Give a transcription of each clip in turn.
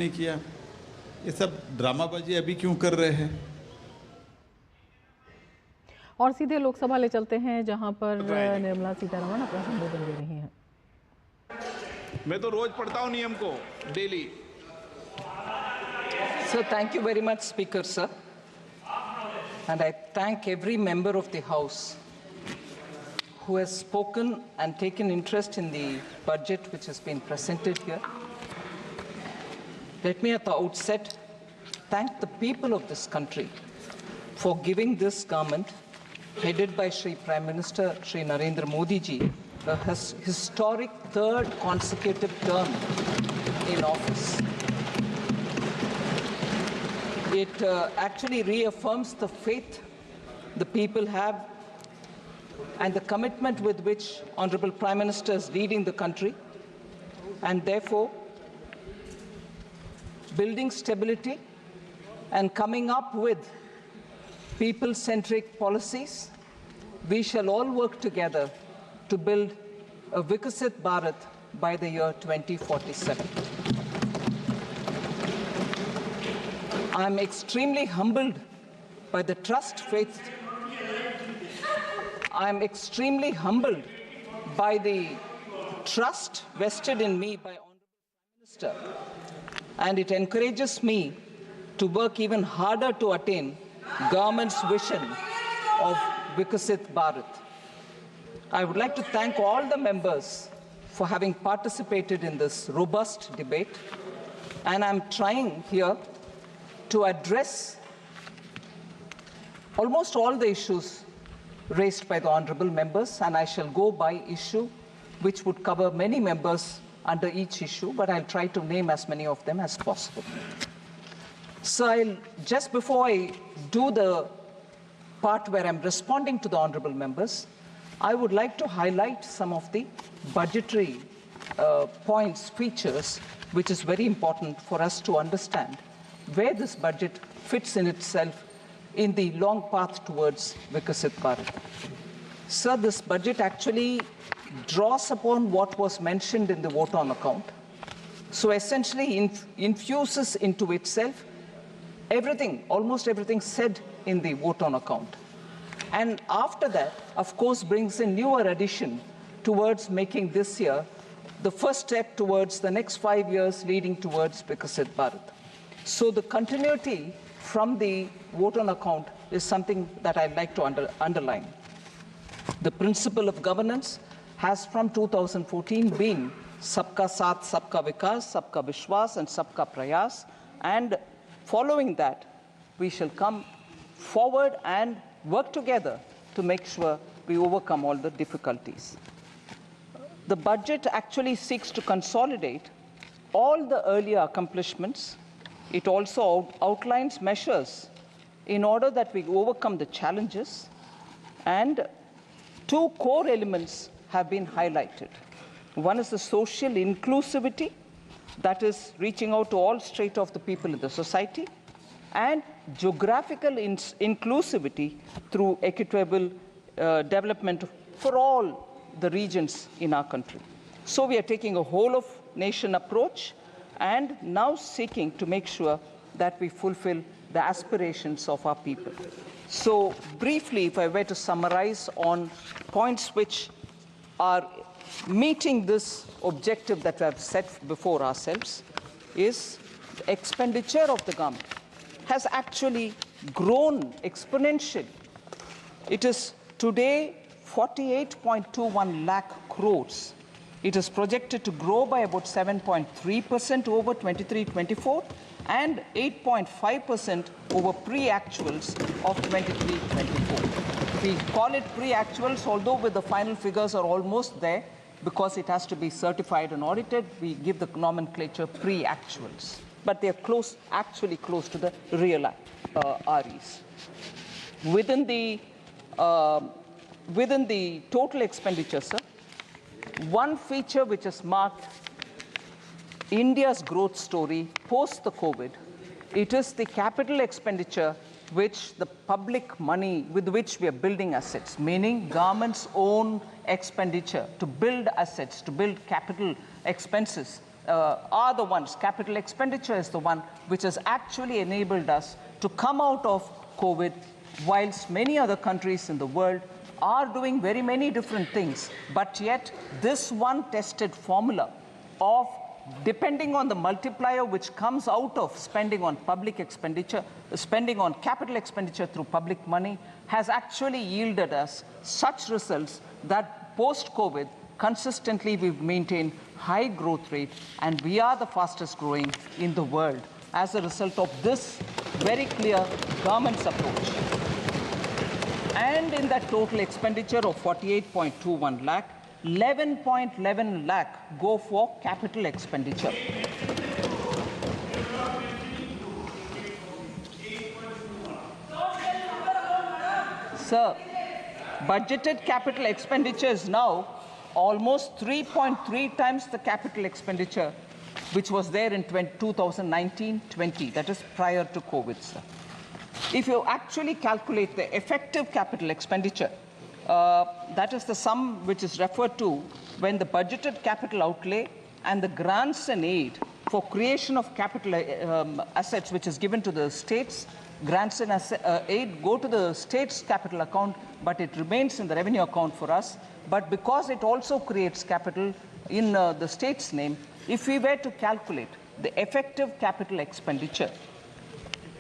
नहीं किया, ये सब ड्रामाबाजी अभी क्यों कर रहे हैं? और सीधे लोकसभा ले चलते हैं जहां पर निर्मला सीतारमण अपना संबोधन दे रही हैं। मैं तो रोज पढ़ता हूं नियम को, daily. So thank you very much, Speaker, sir. And I thank every member of the House who has spoken and taken interest in the budget which has been presented here. Let me at the outset thank the people of this country for giving this government, headed by Shri Prime Minister Shri Narendra Modi ji, a historic third consecutive term in office. It actually reaffirms the faith the people have and the commitment with which Honorable Prime Minister is leading the country, and therefore building stability and coming up with people-centric policies. We shall all work together to build a Vikasit Bharat by the year 2047. I'm extremely humbled by the trust faith. I'm extremely humbled by the trust vested in me by Honorable Prime Minister, and it encourages me to work even harder to attain government's vision of Vikasit Bharat. I would like to thank all the members for having participated in this robust debate, and I'm trying here to address almost all the issues raised by the honorable members, and I shall go by issue, which would cover many members under each issue, but I'll try to name as many of them as possible. So just before I do the part where I'm responding to the honorable members, I would like to highlight some of the budgetary points, features, which is very important for us to understand where this budget fits in itself in the long path towards Vikasit Bharat. Sir, this budget actually draws upon what was mentioned in the vote on account. So essentially infuses into itself everything, almost everything said in the vote on account. And after that, of course, brings a newer addition towards making this year the first step towards the next 5 years leading towards Vikasit Bharat. So the continuity from the vote on account is something that I'd like to underline. The principle of governance has from 2014 been Sabka Saath, Sabka Vikas, Sabka Vishwas, and Sabka Prayas. And following that, we shall come forward and work together to make sure we overcome all the difficulties. The budget actually seeks to consolidate all the earlier accomplishments. It also outlines measures in order that we overcome the challenges, and two core elements have been highlighted. One is the social inclusivity, that is reaching out to all strata of the people in the society, and geographical inclusivity through equitable development for all the regions in our country. So we are taking a whole of nation approach and now seeking to make sure that we fulfill the aspirations of our people. So briefly, if I were to summarize on points which are meeting this objective that we have set before ourselves, is the expenditure of the government has actually grown exponentially. It is today 48.21 lakh crores. It is projected to grow by about 7.3% over 23-24 and 8.5% over pre-actuals of 23-24. We call it pre-actuals, although with the final figures are almost there, because it has to be certified and audited, we give the nomenclature pre-actuals. But they are close, actually close to the real REs. Within the total expenditure, sir, one feature which has marked India's growth story post the COVID, it is the capital expenditure which the public money with which we are building assets, meaning government's own expenditure to build assets, to build capital expenses are the ones, capital expenditure is the one which has actually enabled us to come out of COVID, whilst many other countries in the world are doing very many different things. But yet, this one tested formula of depending on the multiplier which comes out of spending on public expenditure, spending on capital expenditure through public money, has actually yielded us such results that post-COVID, consistently we've maintained high growth rate, and we are the fastest growing in the world as a result of this very clear government's approach. And in that total expenditure of 48.21 lakh, 11.11 lakh go for capital expenditure. Sir, budgeted capital expenditure is now almost 3.3 times the capital expenditure which was there in 2019-20, that is prior to COVID, sir. If you actually calculate the effective capital expenditure, that is the sum which is referred to when the budgeted capital outlay and the grants and aid for creation of capital assets which is given to the states. Grants and aid go to the state's capital account, but it remains in the revenue account for us. But because it also creates capital in the state's name, if we were to calculate the effective capital expenditure,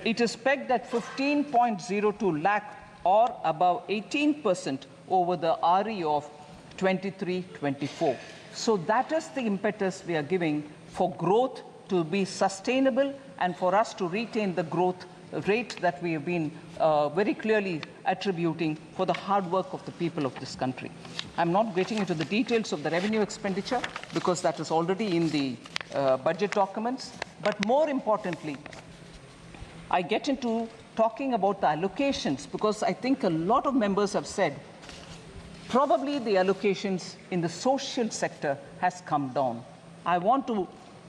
it is pegged at 15.02 lakh or above 18% over the RE of 23-24. So that is the impetus we are giving for growth to be sustainable and for us to retain the growth rate that we have been very clearly attributing for the hard work of the people of this country. I'm not getting into the details of the revenue expenditure because that is already in the budget documents. But more importantly, I get into talking about the allocations because I think a lot of members have said probably the allocations in the social sector has come down. I want to,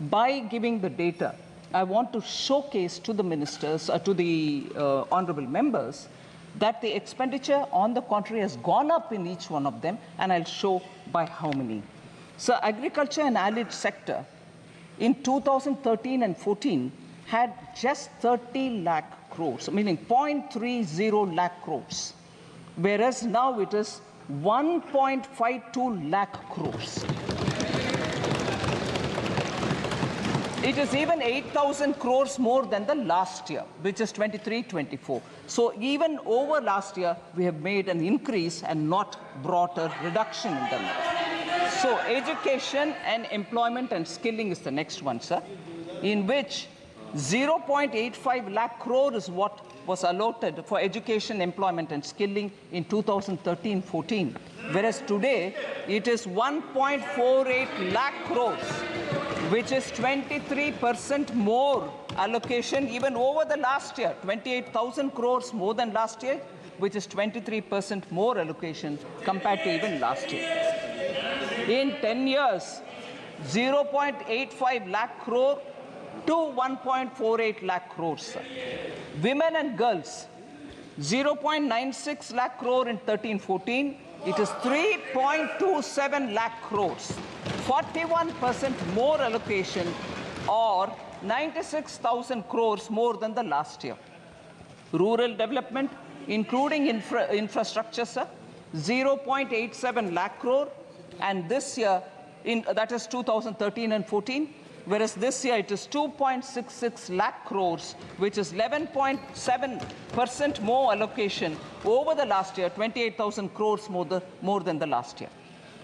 by giving the data, I want to showcase to the ministers, to the honorable members, that the expenditure on the contrary has gone up in each one of them, and I'll show by how many. So agriculture and allied sector in 2013 and 14 had just 30 lakh crores, meaning 0.30 lakh crores, whereas now it is 1.52 lakh crores. It is even 8,000 crores more than the last year, which is 23-24. So even over last year, we have made an increase and not brought a reduction in them. So education and employment and skilling is the next one, sir, in which 0.85 lakh crore is what was allotted for education, employment and skilling in 2013-14, whereas today it is 1.48 lakh crores, which is 23% more allocation even over the last year, 28,000 crores more than last year, which is 23% more allocation compared to even last year. In 10 years, 0.85 lakh crore to 1.48 lakh crores. Women and girls, 0.96 lakh crore in 13-14, it is 3.27 lakh crores. 41% more allocation or 96,000 crores more than the last year. Rural development, including infrastructure, sir, 0.87 lakh crore, and this year, that is 2013 and 14, whereas this year it is 2.66 lakh crores, which is 11.7% more allocation over the last year, 28,000 crores more than the last year.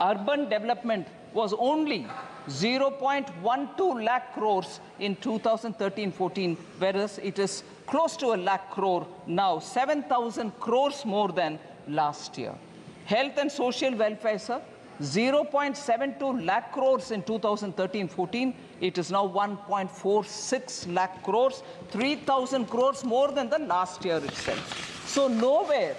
Urban development was only 0.12 lakh crores in 2013-14, whereas it is close to a lakh crore now, 7,000 crores more than last year. Health and social welfare, sir, 0.72 lakh crores in 2013-14, it is now 1.46 lakh crores, 3,000 crores more than the last year itself. So nowhere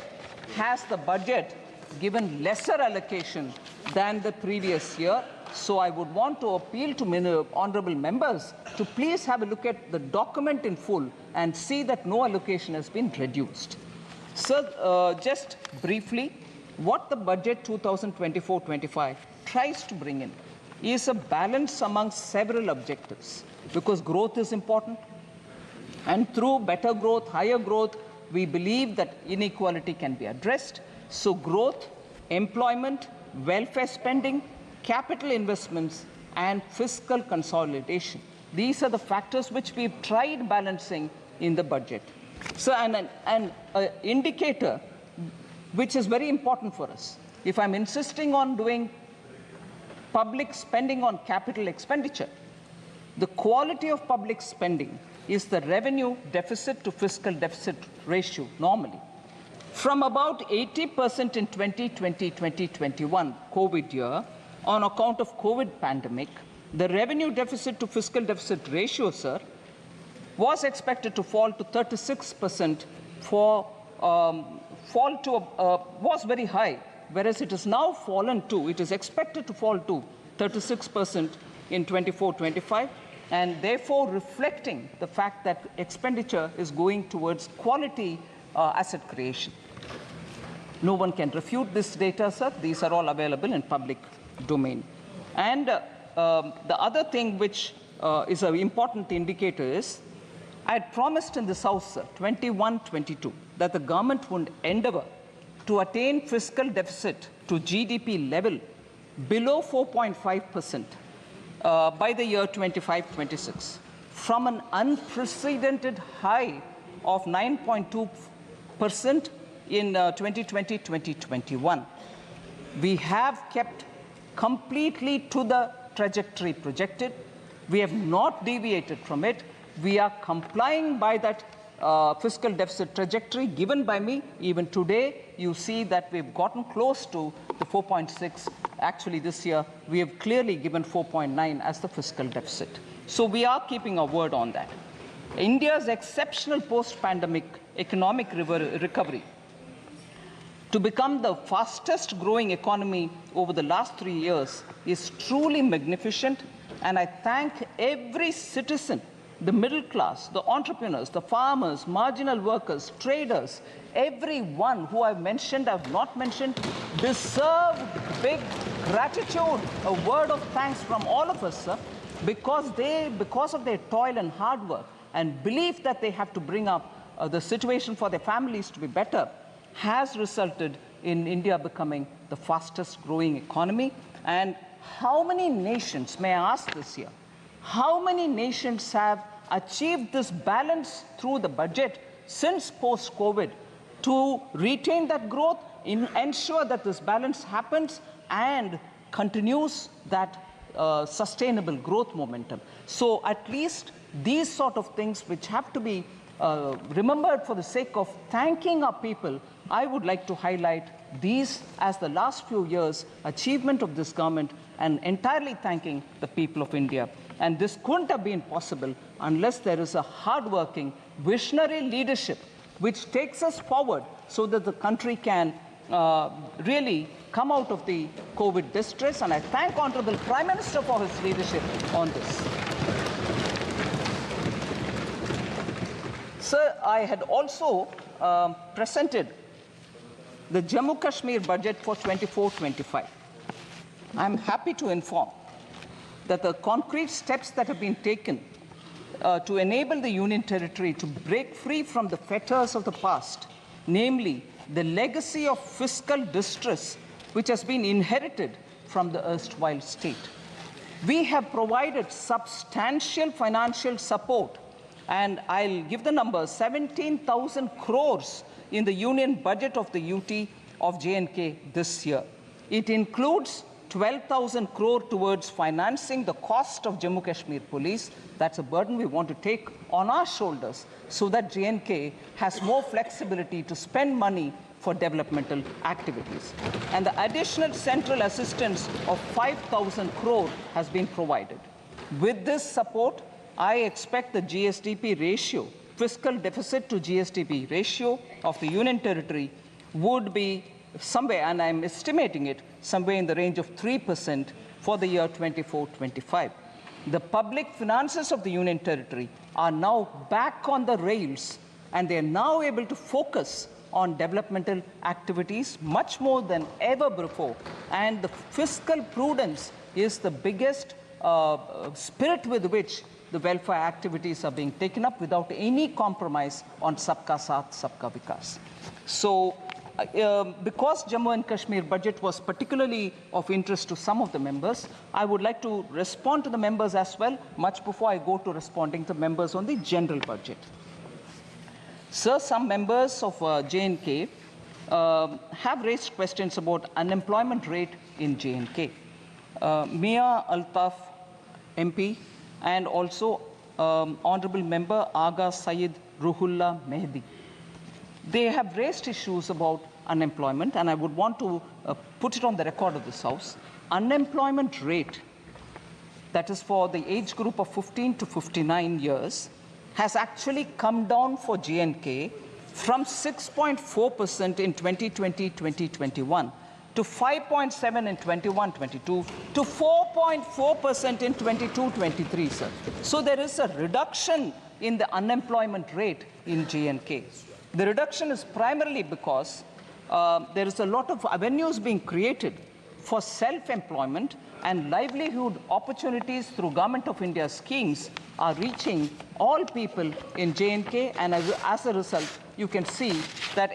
has the budget given lesser allocation than the previous year. So I would want to appeal to honorable members to please have a look at the document in full and see that no allocation has been reduced. Sir, just briefly, what the budget 2024-25 tries to bring in. is a balance among several objectives, because growth is important. And through better growth, higher growth, we believe that inequality can be addressed. So growth, employment, welfare spending, capital investments, and fiscal consolidation. These are the factors which we've tried balancing in the budget. So an indicator which is very important for us. If I'm insisting on doing public spending on capital expenditure, the quality of public spending is the revenue deficit to fiscal deficit ratio normally. From about 80% in 2020-2021 COVID year, on account of COVID pandemic, the revenue deficit to fiscal deficit ratio, sir, was expected to fall to 36% was very high, whereas it is now fallen to, it is expected to fall to 36% in 24-25, and therefore reflecting the fact that expenditure is going towards quality asset creation. No one can refute this data, sir. These are all available in public domain. And the other thing which is an important indicator is, I had promised in this House, sir, 21-22, that the government would endeavor to attain fiscal deficit to GDP level below 4.5% by the year 25-26, from an unprecedented high of 9.2% in 2020-2021. We have kept completely to the trajectory projected. We have not deviated from it. We are complying by that fiscal deficit trajectory given by me. Even today, you see that we've gotten close to the 4.6. Actually, this year, we have clearly given 4.9 as the fiscal deficit. So we are keeping our word on that. India's exceptional post-pandemic economic recovery to become the fastest growing economy over the last 3 years is truly magnificent. And I thank every citizen, the middle class, the entrepreneurs, the farmers, marginal workers, traders, everyone who I've mentioned, I've not mentioned, deserve big gratitude, a word of thanks from all of us, sir, because of their toil and hard work and belief that they have to bring up the situation for their families to be better, has resulted in India becoming the fastest growing economy. And how many nations, may I ask this year, how many nations have achieved this balance through the budget since post-COVID to retain that growth, ensure that this balance happens and continues that sustainable growth momentum? So at least these sort of things which have to be remembered for the sake of thanking our people, I would like to highlight these as the last few years' achievement of this government and entirely thanking the people of India. And this couldn't have been possible unless there is a hardworking, visionary leadership which takes us forward so that the country can really come out of the COVID distress. And I thank Honorable Prime Minister for his leadership on this. Sir, I had also presented the Jammu Kashmir budget for 24-25. I'm happy to inform that the concrete steps that have been taken to enable the Union Territory to break free from the fetters of the past, namely the legacy of fiscal distress which has been inherited from the erstwhile state. We have provided substantial financial support, and I'll give the number, 17,000 crores in the union budget of the UT of J&K this year. It includes 12,000 crore towards financing the cost of Jammu Kashmir Police. That's a burden we want to take on our shoulders so that J&K has more flexibility to spend money for developmental activities. And the additional central assistance of 5,000 crore has been provided. With this support, I expect the GSDP ratio, fiscal deficit to GSDP ratio of the Union Territory would be somewhere, and I'm estimating it, somewhere in the range of 3% for the year 24-25. The public finances of the Union Territory are now back on the rails, and they're now able to focus on developmental activities much more than ever before. And the fiscal prudence is the biggest spirit with which the welfare activities are being taken up without any compromise on Sabka Saath, Sabka Vikas. So, because Jammu and Kashmir budget was particularly of interest to some of the members, I would like to respond to the members as well, much before I go to responding to members on the general budget. Sir, some members of J&K have raised questions about unemployment rate in J&K. Mia Altaf MP and also Honorable Member Aga Syed Ruhullah Mehdi. They have raised issues about unemployment, and I would want to put it on the record of this House. Unemployment rate, that is for the age group of 15 to 59 years, has actually come down for J&K from 6.4% in 2020-2021 to 5.7% in 21-22 to 4.4% in 22-23, sir. So there is a reduction in the unemployment rate in J&K. The reduction is primarily because there is a lot of avenues being created for self-employment, and livelihood opportunities through Government of India schemes are reaching all people in J&K, and as a result, you can see that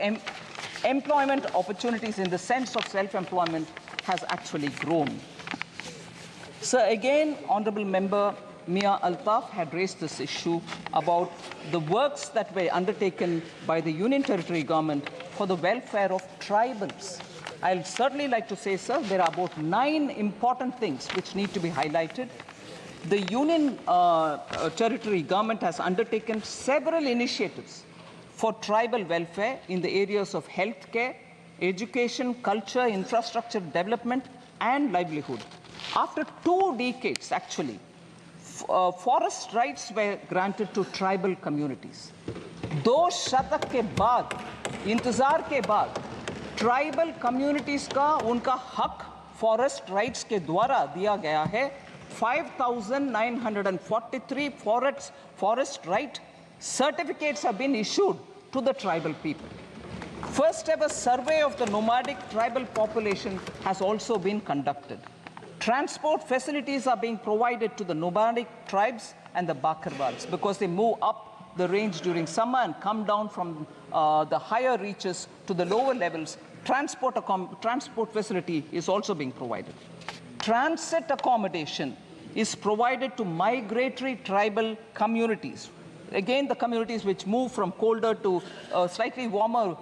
employment opportunities in the sense of self-employment has actually grown. So again, Honorable Member Mia Altaf had raised this issue about the works that were undertaken by the Union Territory government for the welfare of tribals. I'll certainly like to say, sir, there are about 9 important things which need to be highlighted. The Union Territory government has undertaken several initiatives for tribal welfare in the areas of healthcare, education, culture, infrastructure development, and livelihood. After 2 decades, actually, forest rights were granted to tribal communities. 2 शतक के बाद, इंतजार के बाद, tribal communities का उनका हक forest rights के द्वारा दिया गया है. 5,943 forest right certificates have been issued to the tribal people. First ever survey of the nomadic tribal population has also been conducted. Transport facilities are being provided to the nomadic tribes and the Bakarwals because they move up the range during summer and come down from the higher reaches to the lower levels. Transport facility is also being provided. Transit accommodation is provided to migratory tribal communities. Again, the communities which move from colder to slightly warmer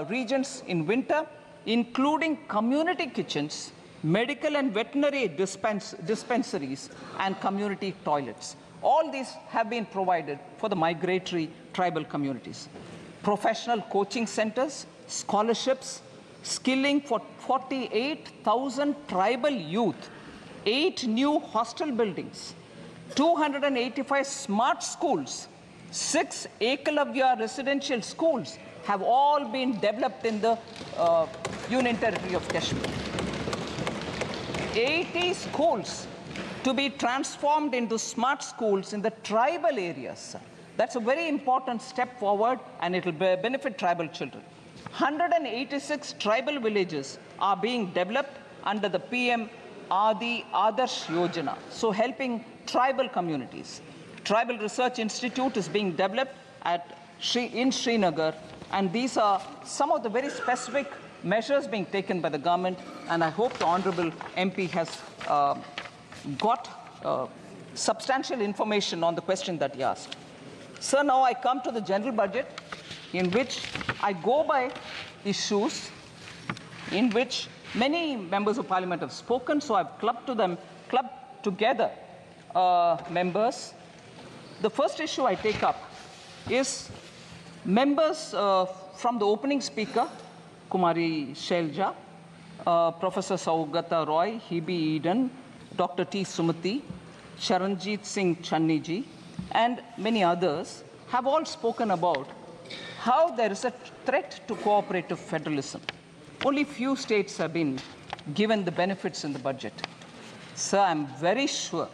regions in winter, including community kitchens, medical and veterinary dispensaries, and community toilets. All these have been provided for the migratory tribal communities. Professional coaching centers, scholarships, skilling for 48,000 tribal youth, 8 new hostel buildings, 285 smart schools, 6 Ekalavya residential schools have all been developed in the Union Territory of Kashmir. 80 schools to be transformed into smart schools in the tribal areas. That's a very important step forward, and it will benefit tribal children. 186 tribal villages are being developed under the PM Adi Adarsh Yojana, so helping tribal communities. Tribal Research Institute is being developed in Srinagar, and these are some of the very specific measures being taken by the government, and I hope the Honourable MP has got substantial information on the question that he asked. Sir, now I come to the general budget, in which I go by issues in which many members of parliament have spoken, so I've clubbed together members. The first issue I take up is members from the opening speaker, Kumari Shelja, Professor Saugata Roy, Hebe Eden, Dr. T. Sumati, Charanjit Singh Channiji, and many others have all spoken about how there is a threat to cooperative federalism. Only few states have been given the benefits in the budget. Sir, I'm very sure,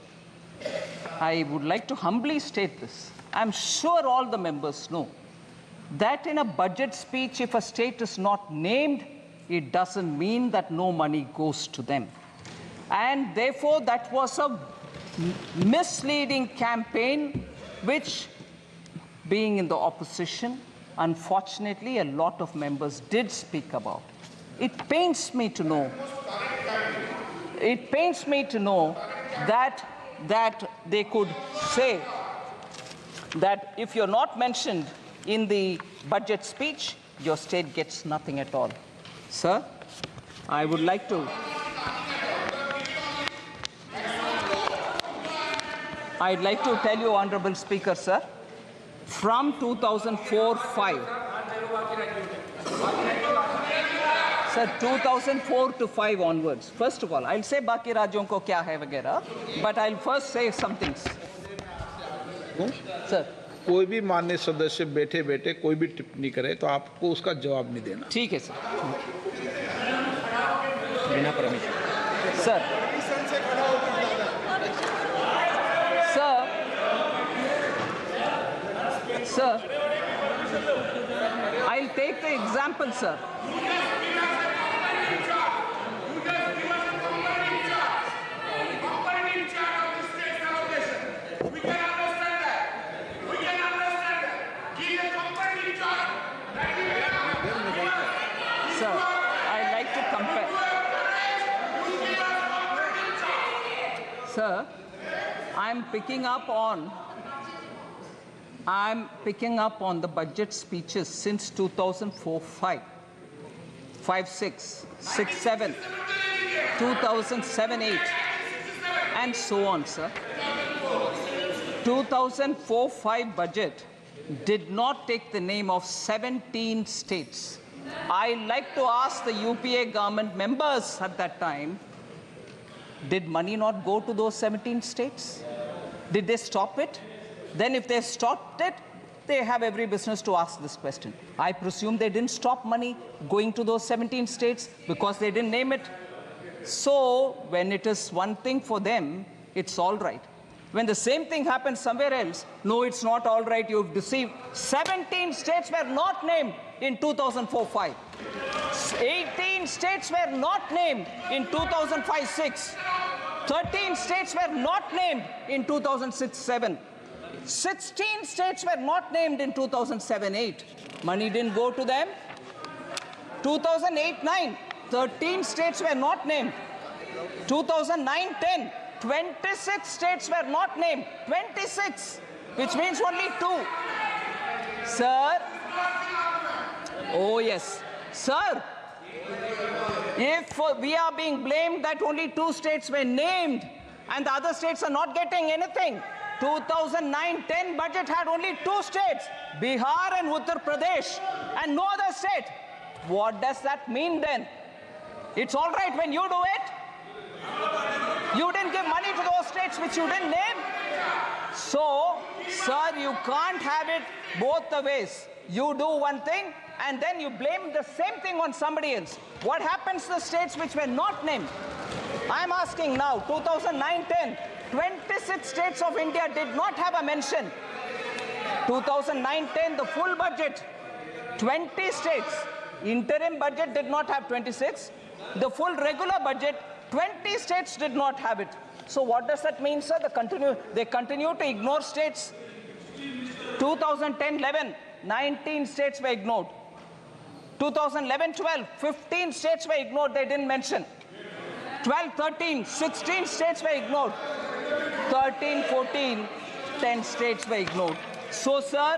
I would like to humbly state this, I'm sure all the members know that in a budget speech, if a state is not named, it doesn't mean that no money goes to them. And therefore, that was a misleading campaign, which, being in the opposition, unfortunately, a lot of members did speak about. It pains me to know. It pains me to know that they could say that if you're not mentioned in the budget speech, your state gets nothing at all. Sir, I would like to I'd like to tell you, Honorable Speaker, sir, from 2004-5, sir, 2004 to 5 onwards. First of all, I'll say बाकी राज्यों को क्या है वगैरह, but I'll first say some things. Sir, कोई भी माननीय सदस्य बैठे बैठे कोई भी टिप्पणी करे तो आपको उसका जवाब नहीं देना। ठीक है सर। बिना permission. Sir, Sir, I'll take the example, sir. Sir, I'd like to compare. Sir, I'm picking up on the budget speeches since 2004-5, 5-6, 6-7, 2007-8, and so on, sir. 2004-5 budget did not take the name of 17 states. I like to ask the UPA government members at that time, did money not go to those 17 states? Did they stop it? Then if they stopped it, they have every business to ask this question. I presume they didn't stop money going to those 17 states because they didn't name it. So when it is one thing for them, it's all right. When the same thing happens somewhere else, no, it's not all right, you've deceived. 17 states were not named in 2004-5. 18 states were not named in 2005-6. 13 states were not named in 2006-7. 16 states were not named in 2007-8. Money didn't go to them. 2008-9, 13 states were not named. 2009-10, 26 states were not named. 26, which means only 2. Sir, oh yes, sir, if we are being blamed that only 2 states were named and the other states are not getting anything, 2009-10 budget had only 2 states, Bihar and Andhra Pradesh, and no other state. What does that mean then? It's all right when you do it. You didn't give money to those states which you didn't name. So, sir, you can't have it both the ways. You do one thing and then you blame the same thing on somebody else. What happens to the states which were not named? I'm asking now, 2009-10, 26 states of India did not have a mention. 2009-10, the full budget, 20 states. Interim budget did not have 26. The full regular budget, 20 states did not have it. So what does that mean, sir? They continue to ignore states. 2010-11, 19 states were ignored. 2011-12, 15 states were ignored, they didn't mention. 12-13, 16 states were ignored. 13-14, 10 states were ignored. So, sir,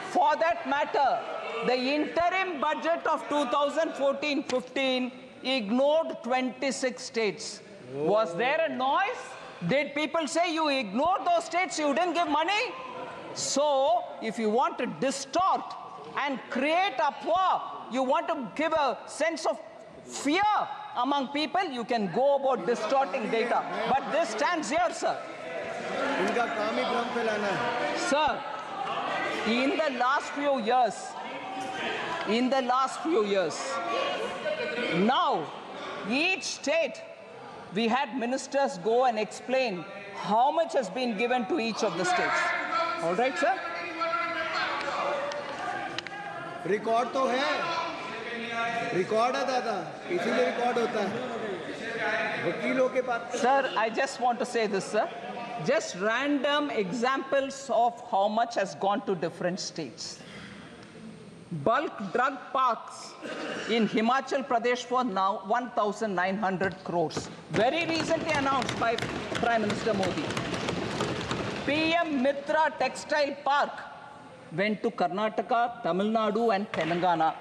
for that matter, the interim budget of 2014-15 ignored 26 states. Was there a noise? Did people say you ignored those states, you didn't give money? So, if you want to distort and create a uproar, you want to give a sense of fear among people, you can go about distorting data. But this stands here, sir. Sir, in the last few years, now, each state, we had ministers go and explain how much has been given to each of the states. All right, sir? Record तो है, record है दादा, इसीलिए record होता है। Sir, I just want to say this, sir. Just random examples of how much has gone to different states. Bulk drug parks in Himachal Pradesh for now 1,900 crores. Very recently announced by Prime Minister Modi. PM Mitra Textile Park went to Karnataka, Tamil Nadu and Telangana.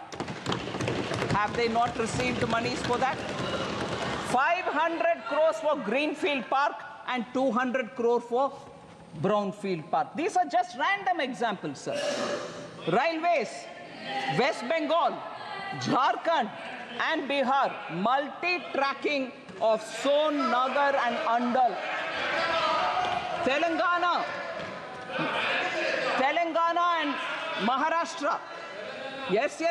Have they not received monies for that? 500 crores for Greenfield Park and 200 crore for Brownfield Park. These are just random examples, sir. Railways, West Bengal, Jharkhand and Bihar, multi-tracking of Son, Nagar and Andal. Telangana and Maharashtra. Yes,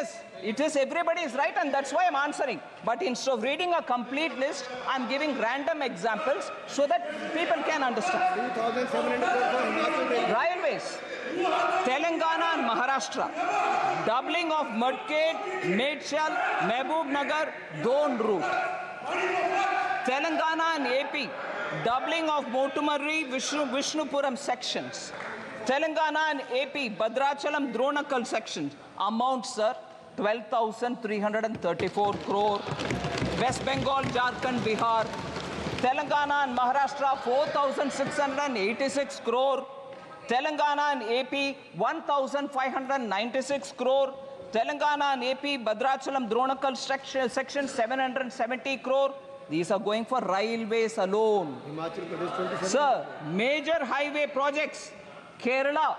it is, everybody is right, and that's why I'm answering. But instead of reading a complete list, I'm giving random examples so that people can understand. 2,700 Railways, Telangana and Maharashtra, doubling of Mudked, Medchal, Mehboob Nagar, Don route. Telangana and AP, doubling of Motumarri, Vishnupuram sections. Telangana and AP, Bhadrachalam, Dronakal sections. Amount, sir, 12,334 crore. West Bengal, Jharkhand, Bihar. Telangana and Maharashtra, 4,686 crore. Telangana and AP, 1,596 crore. Telangana and AP, Bhadrachalam, Dronakal section, 770 crore. These are going for railways alone. Sir, major highway projects. Kerala,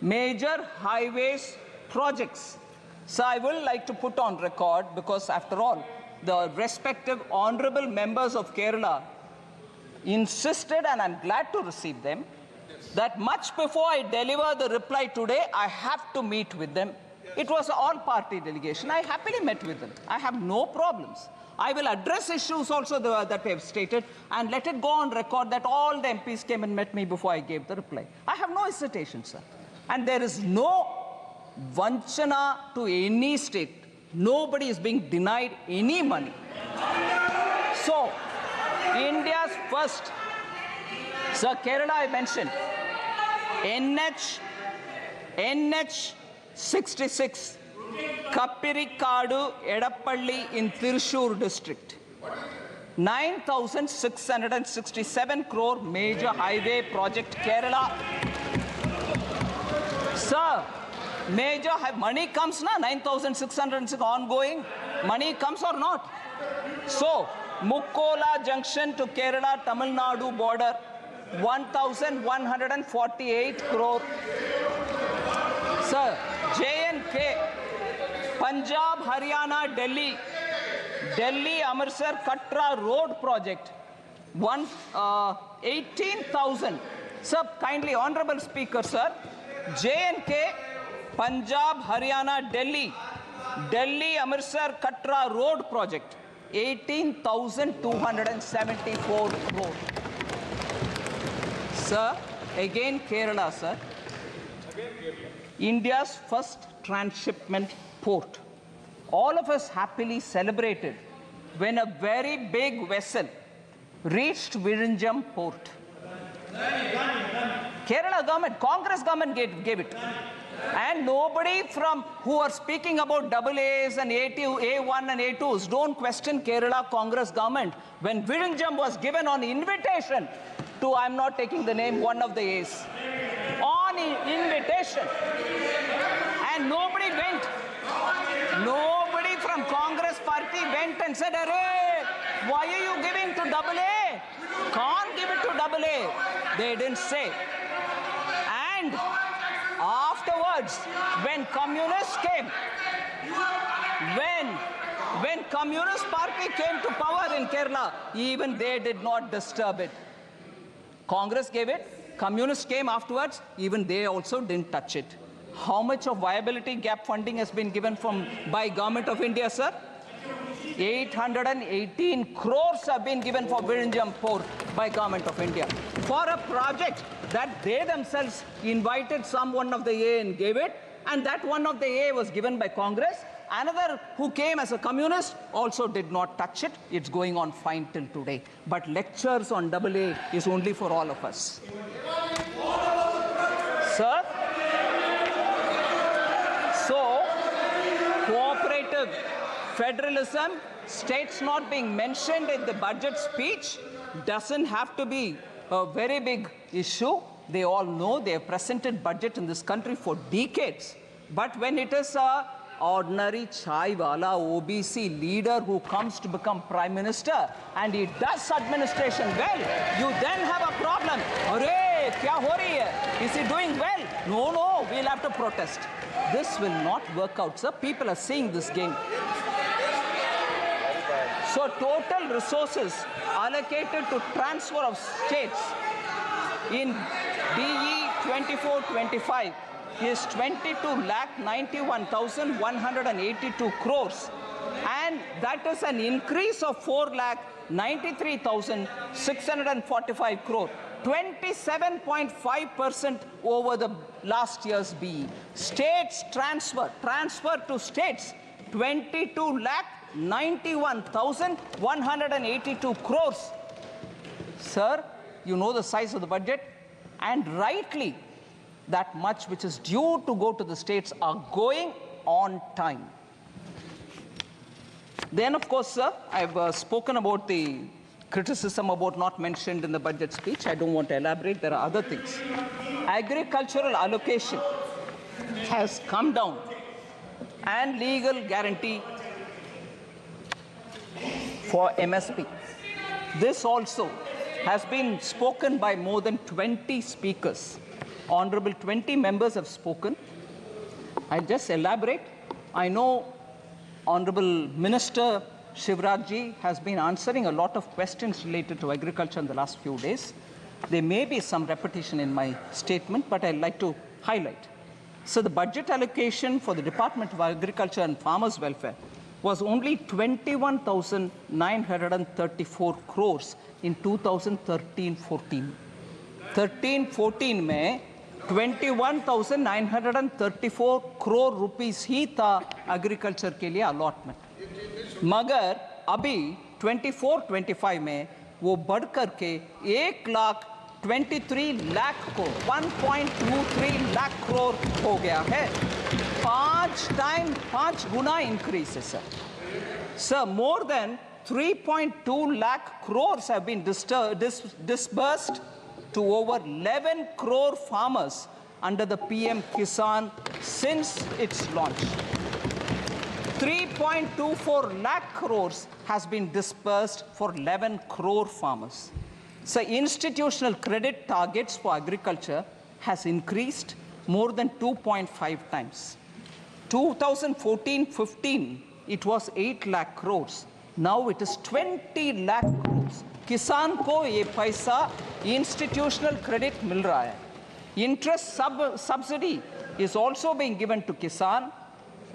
major highways projects. So I will like to put on record, because after all, the respective honorable members of Kerala insisted, and I'm glad to receive them, that much before I deliver the reply today, I have to meet with them. It was an all-party delegation. I happily met with them. I have no problems. I will address issues also that we have stated, and let it go on record that all the MPs came and met me before I gave the reply. I have no hesitation, sir. And there is no vanchana to any state. Nobody is being denied any money. So, India's first, sir, Kerala I mentioned, NH 66, Kappirikadu, Edappalli in Thrissur district. 9,667 crore major highway project, Kerala. Sir, major money comes na, 9,606 ongoing. Money comes or not? So, Mukkola junction to Kerala, Tamil Nadu border, 1,148 crore. Sir, J&K, Punjab, Haryana, Delhi, Amritsar, Katra road project, 18,000. Sir, kindly, Honorable Speaker, sir, J&K, Punjab, Haryana, Delhi, Amritsar, Katra road project, 18,274 crore. Sir, again Kerala, sir. India's first transshipment port. All of us happily celebrated when a very big vessel reached Virinjam port. Kerala government, Congress government gave it. And nobody from who are speaking about AAs and A1 and A2s don't question Kerala Congress government when Virinjam was given on invitation to, I'm not taking the name, one of the A's. On invitation. And nobody went. Nobody from Congress party went and said, "Arey, why are you giving to AA? Can't give it to AA." They didn't say. And afterwards, when communists came, when Communist Party came to power in Kerala, even they did not disturb it. Congress gave it, communists came afterwards, even they also didn't touch it. How much of viability gap funding has been given by Government of India, sir? 818 crores have been given for Virinjam Port by Government of India for a project that they themselves invited one of the A and gave it, and that one of the A was given by Congress, Another who came as a communist also did not touch it. It's going on fine till today. But lectures on AA is only for all of us. Sir? So, cooperative federalism, states not being mentioned in the budget speech, doesn't have to be a very big issue. They all know they have presented budget in this country for decades. But when it is a ordinary chai wala OBC leader who comes to become prime minister and he does administration well, you then have a problem. Arey, kya ho rahi hai? Is he doing well? No, no, we'll have to protest. This will not work out, sir. People are seeing this game. So total resources allocated to transfer of states in DE 24-25 is 22,91,182 crores, and that is an increase of 4,93,645 crore, 27.5% over the last year's BE. States transfer to states, 22,91,182 crores. Sir, you know the size of the budget, and rightly, that much which is due to go to the states are going on time. Then, of course, sir, I've spoken about the criticism about not mentioned in the budget speech. I don't want to elaborate. There are other things. Agricultural allocation has come down, and legal guarantee for MSP. This also has been spoken by more than 20 speakers. Honorable 20 members have spoken. I'll just elaborate. I know Honorable Minister Shivraj Ji has been answering a lot of questions related to agriculture in the last few days. There may be some repetition in my statement, but I'd like to highlight. So the budget allocation for the Department of Agriculture and Farmers Welfare was only 21,934 crores in 2013-14. 13-14 में 21,934 crore rupees ही था agriculture के लिए allotment. मगर अभी 24-25 में वो बढ़ करके 1,23 लाख को 1.23 लाख crore हो गया है. 5 गुना increase है, sir. Sir, more than 3.2 lakh crores have been disbursed to over 11 crore farmers under the PM Kisan since its launch. 3.24 lakh crores has been disbursed for 11 crore farmers. So institutional credit targets for agriculture has increased more than 2.5 times. 2014-15, it was 8 lakh crores. Now it is 20 lakh crores. किसान को ये पैसा institutional credit मिल रहा है. Interest subsidy is also being given to kisan.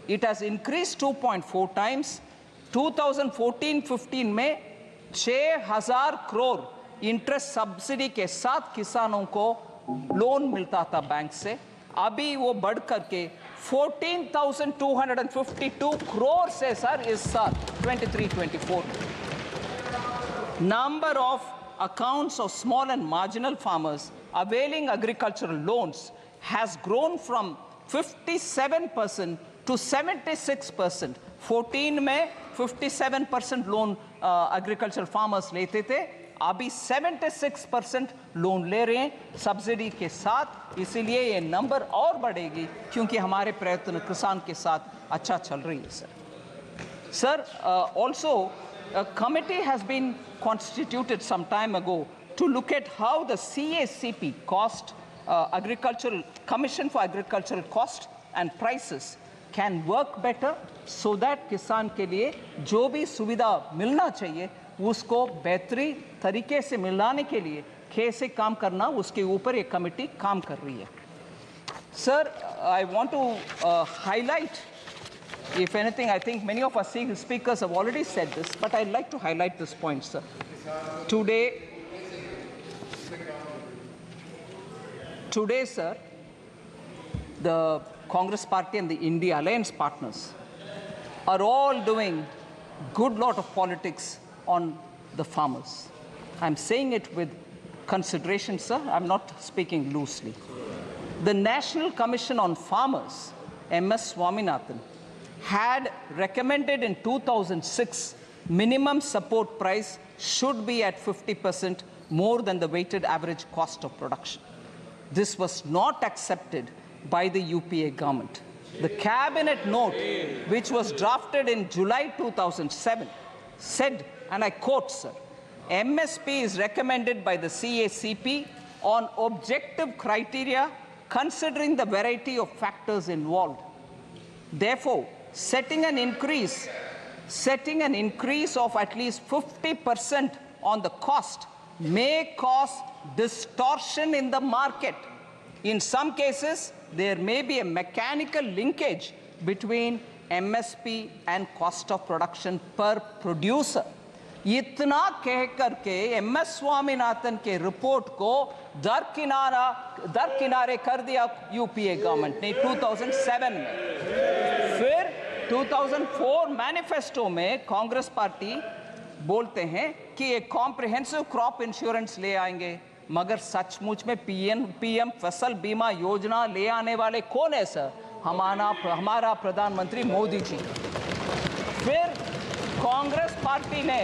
It has increased 2.4 times. 2014-15 में 6,000 crore interest subsidy के साथ किसानों को लोन मिलता था बैंक से. अभी वो बढ़ करके 14,252 crore से सर इस साल 23-24. Number of accounts of small and marginal farmers availing agricultural loans has grown from 57% to 76%. 14 में 57% लोन agricultural farmers लेते थे. अभी 76% लोन ले रहे हैं सब्सिडी के साथ. इसीलिए ये नंबर और बढ़ेगी क्योंकि हमारे प्रयत्न किसान के साथ अच्छा चल रही है sir. Sir, also a committee has been constituted some time ago to look at how the CACP cost, agricultural commission for agricultural cost and prices can work better so that किसान के लिए जो भी सुविधा मिलना चाहिए उसको बेहतरी तरीके से मिलाने के लिए कैसे काम करना उसके ऊपर एक कमेटी काम कर रही है. Sir, I want to highlight, if anything, I think many of our speakers have already said this, but I'd like to highlight this point, sir. Today, sir, the Congress Party and the India Alliance partners are all doing good lot of politics on the farmers. I'm saying it with consideration, sir. I'm not speaking loosely. The National Commission on Farmers, MS Swaminathan, had recommended in 2006 minimum support price should be at 50% more than the weighted average cost of production. This was not accepted by the UPA government. The cabinet note, which was drafted in July 2007, said, and I quote, sir, MSP is recommended by the CACP on objective criteria considering the variety of factors involved. Therefore, setting an increase of at least 50% on the cost may cause distortion in the market. In some cases, there may be a mechanical linkage between MSP and cost of production per producer. इतना कह करके MS Swaminathan के report को दरकिनारे कर दिया UPA government ने 2007 में। फिर 2004 मैनिफेस्टो में कांग्रेस पार्टी बोलते हैं कि एक कॉम्प्रिहेंसिव क्रॉप इंश्योरेंस ले आएंगे, मगर सचमुच में पीएम फसल बीमा योजना ले आने वाले कौन है सर? हमारा प्रधानमंत्री मोदी जी। फिर कांग्रेस पार्टी ने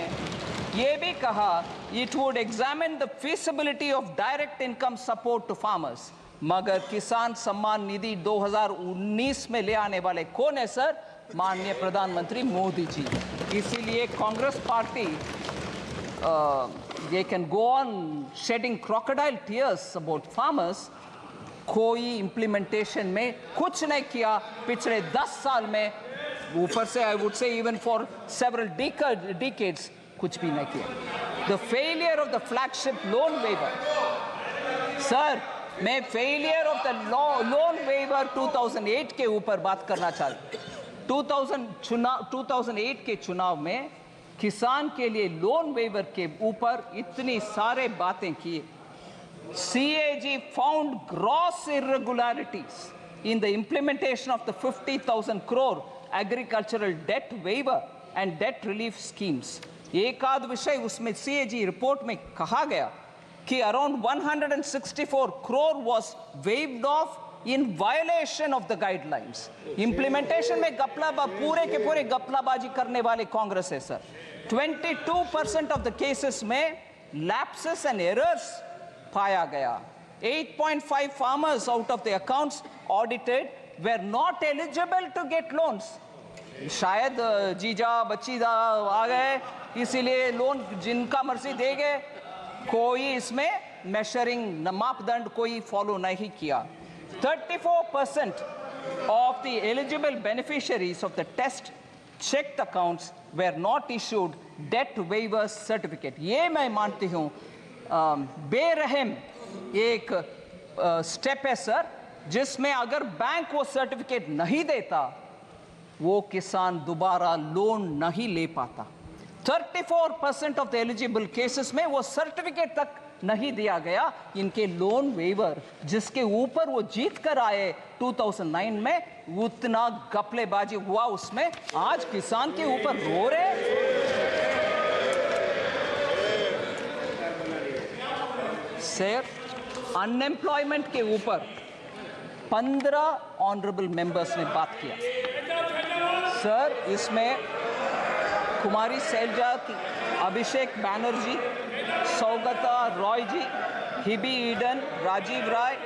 ये भी कहा it would examine the feasibility of direct income support to farmers, मगर किसान सम्मान निधि 2019 में ले आने वाले कौन है सर? माननीय प्रधानमंत्री मोदी जी। इसीलिए Congress party they can go on shedding crocodile tears about farmers, कोई implementation में कुछ नहीं किया पिछले 10 साल में, ऊपर से I would say even for several decades कुछ भी नहीं किया. The failure of the flagship loan waiver, sir, मैं failure of the loan waiver 2008 के ऊपर बात करना चाहता हूँ. 2008 के चुनाव में किसान के लिए लोन वेवर के ऊपर इतनी सारे बातें की. CAG found gross irregularities in the implementation of the 50,000 crore agricultural debt waiver and debt relief schemes. एक आध विषय उसमें CAG रिपोर्ट में कहा गया कि around 164 crore was waived off in violation of the guidelines. Implementation में पूरे के पूरे गपलाबाजी करने वाले कांग्रेस है सर. 22% of the cases में lapses and errors पाया गया. 8.5 farmers out of the accounts audited were not eligible to get loans. शायद जीजा बच्चीदा आ गए इसीलिए लोन जिनका मर्जी दे गए, कोई इसमें मेजरिंग मापदंड कोई फॉलो नहीं किया. 34% of the eligible beneficiaries of the test checked accounts were not issued debt waiver certificate. ये मैं मानती हूँ बेरहम एक स्टेप है सर, जिसमें अगर बैंक वो सर्टिफिकेट नहीं देता वो किसान दोबारा लोन नहीं ले पाता. 34% of the eligible cases में वो सर्टिफिकेट तक नहीं दिया गया. इनके लोन वेवर जिसके ऊपर वो जीत कर आए 2009 में, उतना गपलेबाजी हुआ उसमें, आज किसान के ऊपर रो रहे. सर, अनएम्प्लॉयमेंट के ऊपर 15 ऑनरेबल मेंबर्स ने बात किया. सर, इसमें कुमारी सैलजा की, अभिषेक बैनर्जी, सौगता रॉय जी, हिबी ईडन, राजीव राय,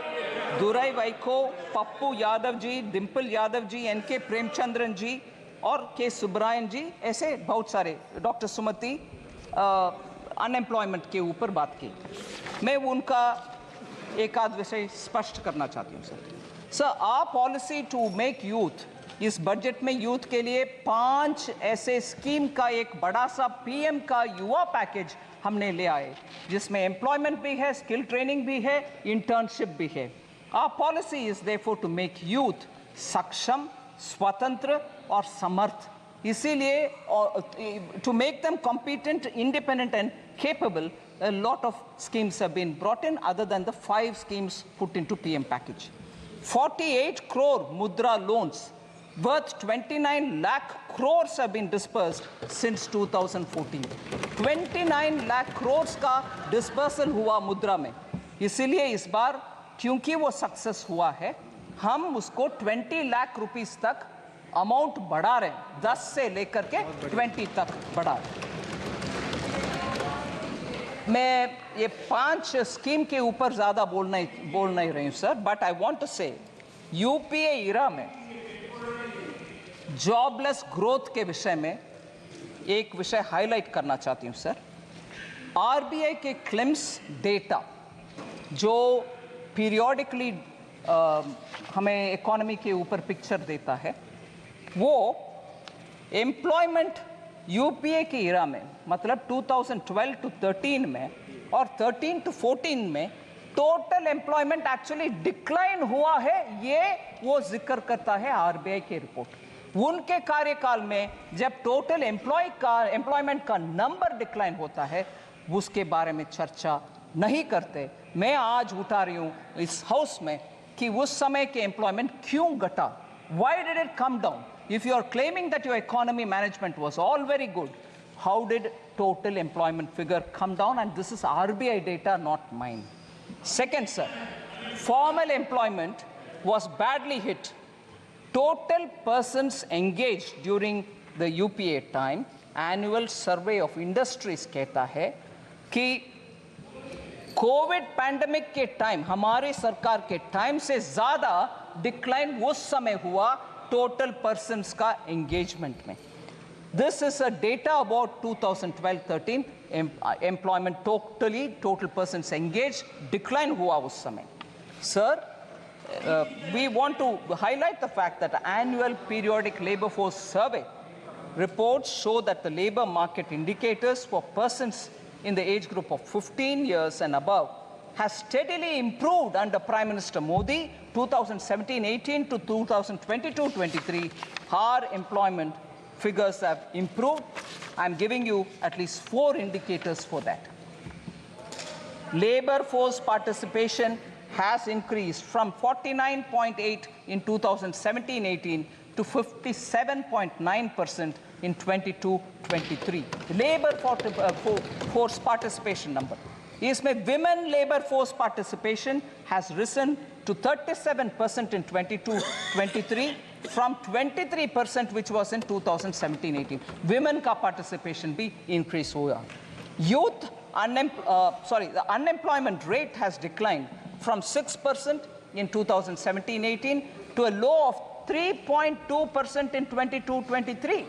दुराई वाइको, पप्पू यादव जी, डिम्पल यादव जी, एनके प्रेमचंद्रन जी और के सुब्रायन जी, ऐसे बहुत सारे, डॉक्टर सुमति, अनएम्प्लॉयमेंट के ऊपर बात की. मैं उनका एक आध विषय स्पष्ट करना चाहती हूँ sir. Sir, our policy to make youth, इस बजट में यूथ के लिए 5 ऐसे स्कीम का एक बड़ा सा पीएम का युवा पैकेज हमने ले आए, जिसमें एम्प्लॉयमेंट भी है, स्किल ट्रेनिंग भी है, इंटर्नशिप भी है. Our policy is therefore to make youth सक्षम, स्वतंत्र और समर्थ. इसीलिए to make them competent, independent and capable, a lot of schemes have been brought in other than the 5 schemes put into PM package. 48 crore mudra loans worth 29 lakh crores have been disbursed since 2014. 29 lakh crores का disbursal हुआ मुद्रा में. इसीलिए इस बार क्योंकि वो success हुआ है, हम उसको 20 लाख रुपीस तक अमाउंट बढ़ा रहे हैं, 10 से लेकर के 20 तक बढ़ा रहे हैं. मैं ये 5 स्कीम के ऊपर ज़्यादा बोल नहीं रही हूँ sir, but I want to say UPA era में जॉबलेस ग्रोथ के विषय में एक विषय हाईलाइट करना चाहती हूँ सर. आरबीआई के क्लेम्स डेटा जो पीरियोडिकली हमें इकोनॉमी के ऊपर पिक्चर देता है, वो एम्प्लॉयमेंट यूपीए के इरा में, मतलब 2012 to 13 में और 13 to 14 में टोटल एम्प्लॉयमेंट एक्चुअली डिक्लाइन हुआ है. ये वो जिक्र करता है आरबीआई की रिपोर्ट. उनके कार्यकाल में जब टोटल एम्प्लॉयमेंट का नंबर डिक्लाइन होता है, उसके बारे में चर्चा नहीं करते. मैं आज उठा रही हूं इस हाउस में कि उस समय के एम्प्लॉयमेंट क्यों घटा. Why did it come down? If you are claiming that your economy management was all very good, how did total employment figure come down? And this is RBI data, not mine. Second, sir, formal employment was badly hit. Total persons engaged during the UPA time, annual survey of industries कहता है कि Covid pandemic के time, हमारे सरकार के time से ज्यादा decline उस समय हुआ टोटल पर्सन्स का एंगेजमेंट में. This is a data about 2012-13 employment total persons engage decline हुआ उस समय. Sir, we want to highlight the fact that the annual periodic labor force survey reports show that the labor market indicators for persons in the age group of 15 years and above has steadily improved under Prime Minister Modi 2017-18 to 2022-23. Our employment figures have improved. I'm giving you at least 4 indicators for that. Labor force participation has increased from 49.8 in 2017-18 to 57.9% in 22-23. Labor force participation number. इसमें women labor force participation has risen to 37% in 22-23 from 23% which was in 2017-18. Women का participation भी increase हुआ. Youth the unemployment rate has declined from 6% in 2017-18 to a low of 3.2% in 22-23.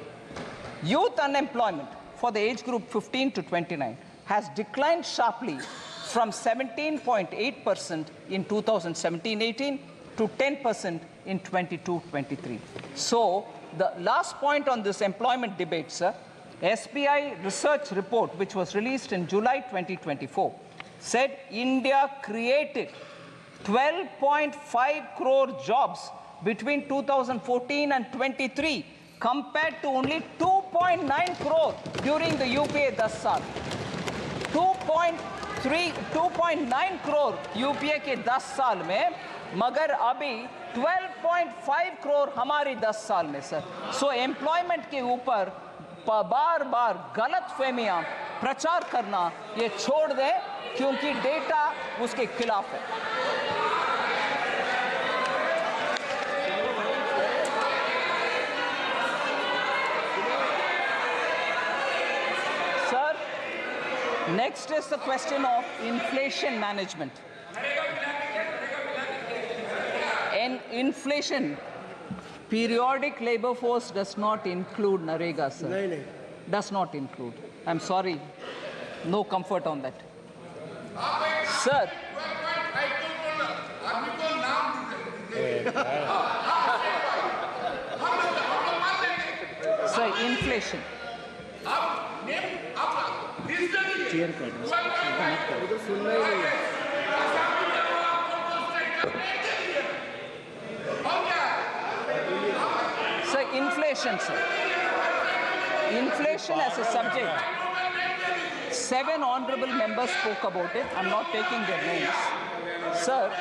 Youth unemployment for the age group 15 to 29 has declined sharply from 17.8% in 2017-18 to 10% in 22-23. So the last point on this employment debate, sir, SBI research report, which was released in July 2024, said India created 12.5 crore jobs between 2014 and 23 compared to only 2.9 crore during the UPA 10 साल. 2.9 crore UPA के 10 साल में, मगर अभी 12.5 crore हमारी 10 साल में sir. So employment के ऊपर बार बार गलत फहमियां प्रचार करना ये छोड़ दें, क्योंकि डेटा उसके खिलाफ है. Sir, next is the question of inflation management. And inflation, periodic labor force does not include Narega, sir. No. Does not include. I'm sorry. No comfort on that. Sir. Sir, inflation. Sir, inflation, sir. Inflation as a subject. 7 honorable members spoke about it. I'm not taking their names. Sir,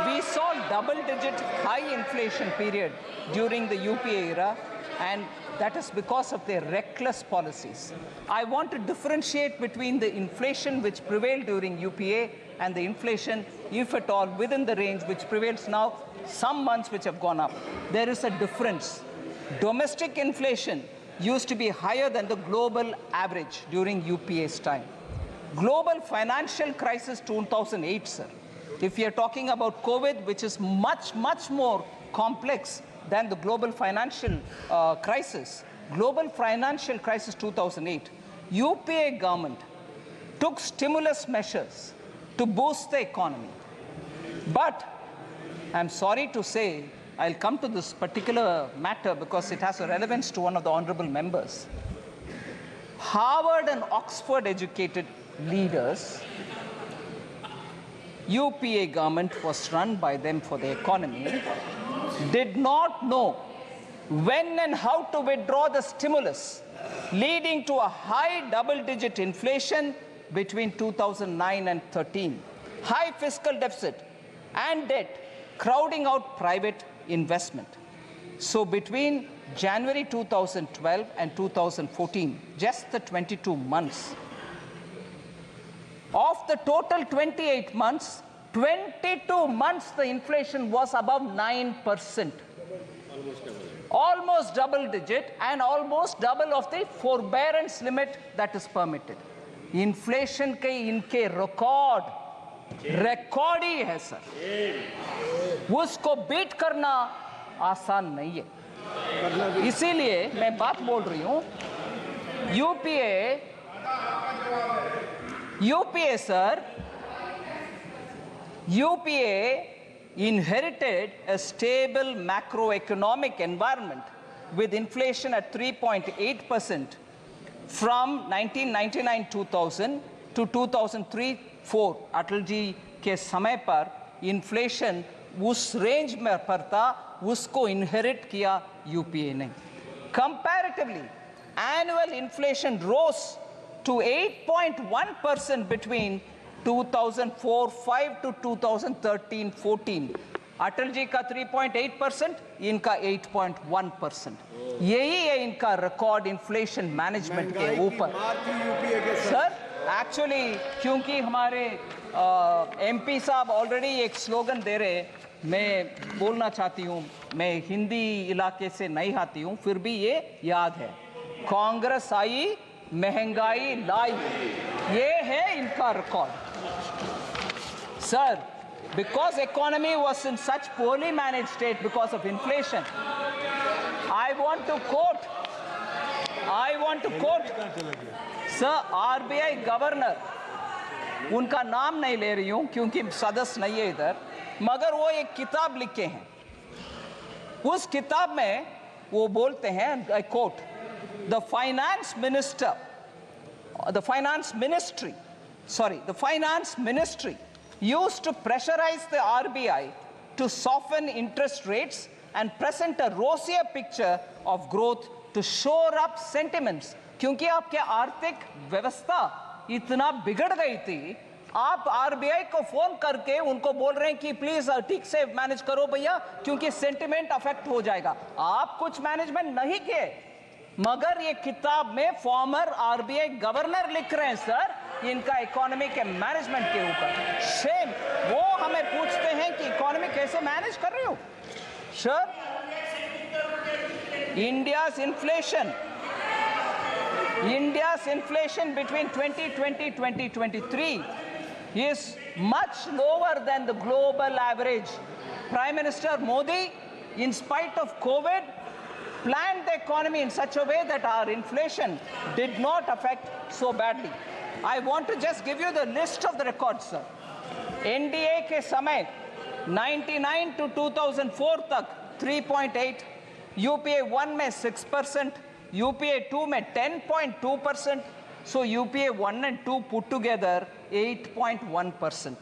we saw double-digit high inflation period during the UPA era, and that is because of their reckless policies. I want to differentiate between the inflation which prevailed during UPA and the inflation, if at all, within the range which prevails now, some months which have gone up. There is a difference. Domestic inflation used to be higher than the global average during UPA's time. Global financial crisis 2008, sir. If we are talking about COVID, which is much, much more complex than the global financial crisis, global financial crisis 2008, UPA government took stimulus measures to boost the economy. But I'm sorry to say, I'll come to this particular matter because it has a relevance to one of the honorable members. Harvard and Oxford educated leaders, UPA government was run by them for the economy, did not know when and how to withdraw the stimulus, leading to a high double-digit inflation between 2009 and 13, high fiscal deficit and debt, crowding out private investment. So between January 2012 and 2014, just the 22 months, of the total 28 months, 22 months the inflation was above 9%. Almost double digit and almost double of the forbearance limit that is permitted. Inflation के इनके record ही है sir, उसको beat करना आसान नहीं है। इसीलिए मैं बात बोल रही हूं, UPA sir, UPA inherited a stable macroeconomic environment with inflation at 3.8% from 1999-2000 to 2003-04। Atal ji के समय पर इन्फ्लेशन उस रेंज में पर था, उसको इनहेरिट किया UPA ने। Comparatively, annual inflation rose to 8.1% between 2004-05 to 2013-14। Atal ji का 3.8%, इनका 8.1%। यही है इनका रिकॉर्ड इन्फ्लेशन मैनेजमेंट के ऊपर। सर एक्चुअली क्योंकि हमारे MP साहब ऑलरेडी एक स्लोगन दे रहे, मैं बोलना चाहती हूँ, मैं हिंदी इलाके से नहीं आती हूँ, फिर भी ये याद है, कांग्रेस आई महंगाई लाई, ये है इनका record. Sir, because economy was in such poorly managed state because of inflation, I want to quote, Sir, RBI governor, उनका नाम नहीं ले रही हूं क्योंकि सदस्य नहीं है इधर, मगर वो एक किताब लिखे हैं, उस किताब में वो बोलते हैं, I quote, the finance ministry used to pressurize the RBI to soften interest rates and present a rosier picture of growth to shore up sentiments। क्योंकि आपके आर्थिक व्यवस्था इतना बिगड़ गई थी, आप RBI को फोन करके उनको बोल रहे हैं कि प्लीज ठीक से मैनेज करो भैया, क्योंकि सेंटिमेंट अफेक्ट हो जाएगा। आप कुछ मैनेजमेंट नहीं किए, मगर ये किताब में फॉर्मर RBI गवर्नर लिख रहे हैं सर इनका इकोनॉमी के मैनेजमेंट के ऊपर। शेम, वो हमें पूछते हैं कि इकोनॉमी कैसे मैनेज कर रहे हो। Sir, India's inflation between 2020-2023 is much lower than the global average. Prime Minister Modi, in spite of COVID, planned the economy in such a way that our inflation did not affect so badly. I want to just give you the list of the records, sir. NDA के समय 99 to 2004 तक 3.8, UPA 1 में 6%, UPA 2 में 10.2%, so UPA 1 and 2 put together 8.1%.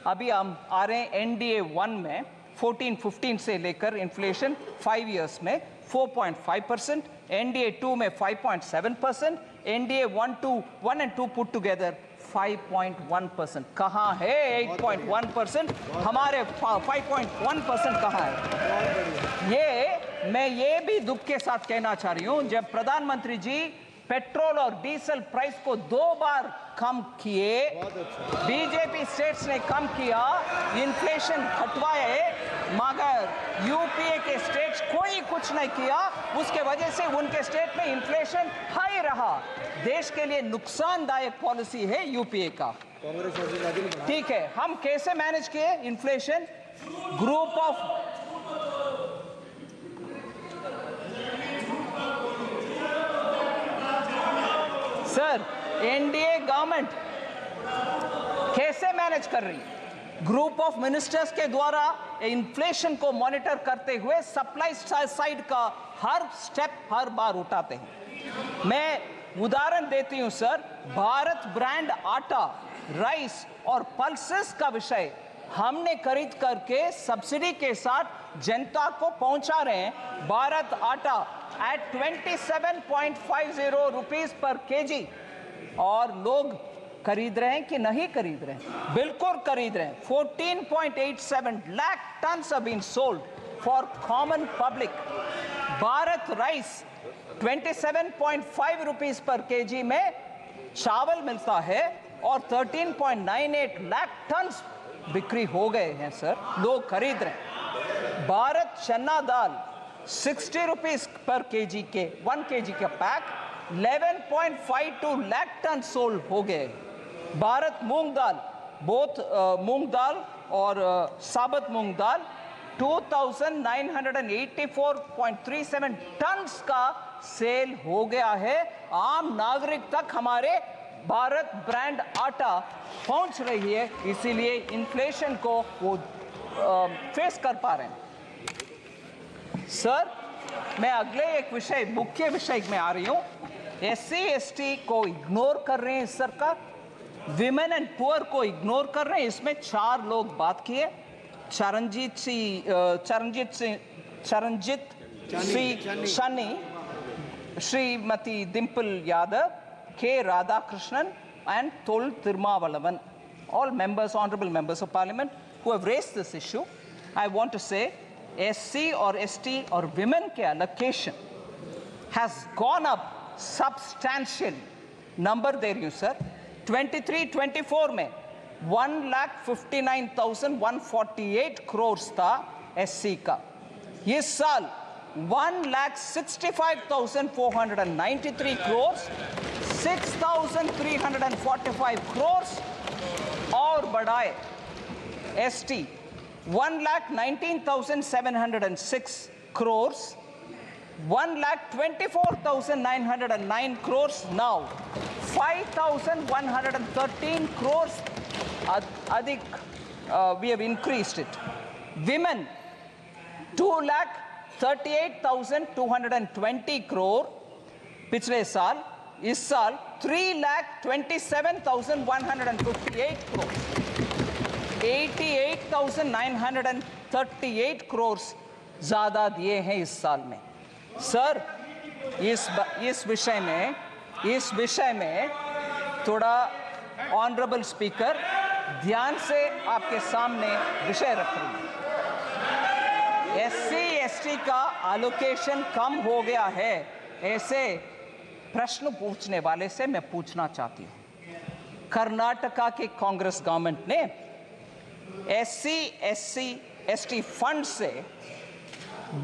अभी हम आ रहे हैं NDA 1 में 14-15 से लेकर इन्फ्लेशन 5 years में 4.5%, NDA 2 में 5.7%, NDA 1 and 2 put together 5.1%। कहाँ है 8.1%? हमारे 5.1% कहाँ है? मैं ये भी दुख के साथ कहना चाह रही हूँ, जब प्रधानमंत्री जी पेट्रोल और डीजल प्राइस को 2 बार कम किए, बीजेपी स्टेट्स ने कम किया, इन्फ्लेशन हटवाए, मगर यूपीए के स्टेट्स कोई कुछ नहीं किया। उसके वजह से उनके स्टेट में इन्फ्लेशन हाई रहा। देश के लिए नुकसानदायक पॉलिसी है यूपीए का। ठीक है, हम कैसे मैनेज किए inflation? Group of sir, NDA government कैसे मैनेज कर रही? ग्रुप ऑफ मिनिस्टर्स के द्वारा इन्फ्लेशन को मॉनिटर करते हुए सप्लाई साइड का हर स्टेप हर बार उठाते हैं। मैं उदाहरण देती हूं सर, भारत ब्रांड आटा, राइस और पल्सेस का विषय हमने खरीद करके सब्सिडी के साथ जनता को पहुंचा रहे हैं। भारत आटा at 27.50 रुपीस पर केजी, और लोग खरीद रहे हैं कि नहीं खरीद रहे हैं? बिल्कुल खरीद रहे हैं। 14.87 lakh tons have been sold for common public। Bharat rice 27.5 rupees पर केजी में चावल मिलता है और 13.98 लाख टन्स बिक्री हो गए हैं सर, लोग खरीद रहे हैं। भारत चना दाल 60 रुपीस पर केजी के 1 केजी का पैक 11.52 लाख टन सोल्ड हो गए। भारत मूंग दाल, बोथ मूंग दाल और साबुत मूंग दाल 2984.37 टन्स का सेल हो गया है। आम नागरिक तक हमारे भारत ब्रांड आटा पहुंच रही है, इसीलिए इन्फ्लेशन को वो फेस कर पा रहे हैं। सर, मैं अगले एक विषय, मुख्य विषय में आ रही हूँ। एससी एसटी को इग्नोर कर रहे हैं सरकार, विमेन एंड पुअर को इग्नोर कर रहे हैं। इसमें 4 लोग बात किए, चरणजीत शनी, श्रीमती डिम्पल यादव, के Radhakrishnan and Tol Tirumavallavan, all members, honorable members of parliament who have raised this issue. I want to say SC or ST or women के allocation has gone up substantially. Number there you sir, 23-24 में 1,59,148 crores था SC का। इस साल 1,65,493 crores, 6,345 crores और बढ़ाए। ST 1,19,706 crores, 1,24,909 crores, now 5,113 crores अधिक, we have increased it. Women 2,38,220 crore पिछले साल, इस साल 3,27,158 crore, 88,938 crores ज्यादा दिए हैं इस साल में। सर, इस विषय में थोड़ा ऑनरेबल स्पीकर ध्यान से आपके सामने विषय रख रही हूं। SC ST का एलोकेशन कम हो गया है, ऐसे प्रश्न पूछने वाले से मैं पूछना चाहती हूं। कर्नाटका की कांग्रेस गवर्नमेंट ने SC SC ST फंड से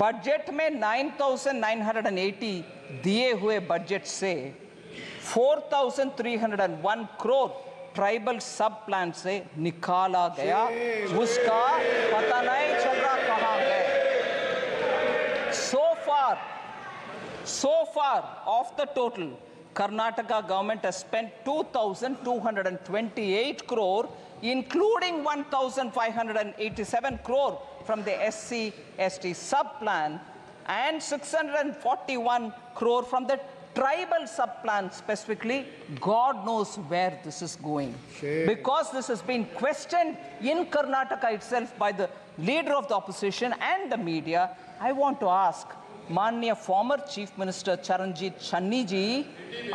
बजट में 9,980 दिए हुए बजट से 4,301 करोड़ ट्राइबल सब प्लान से निकाला गया, उसका पता नहीं चल रहा कहां गए। So far of the total, Karnataka government has spent 2,228 crore, including 1,587 crore from the SC ST sub plan and 641 crore from the tribal sub plan specifically. God knows where this is going. Because this has been questioned in Karnataka itself by the leader of the opposition and the media. I want to ask, माननीय former chief minister Charanjit Channi ji,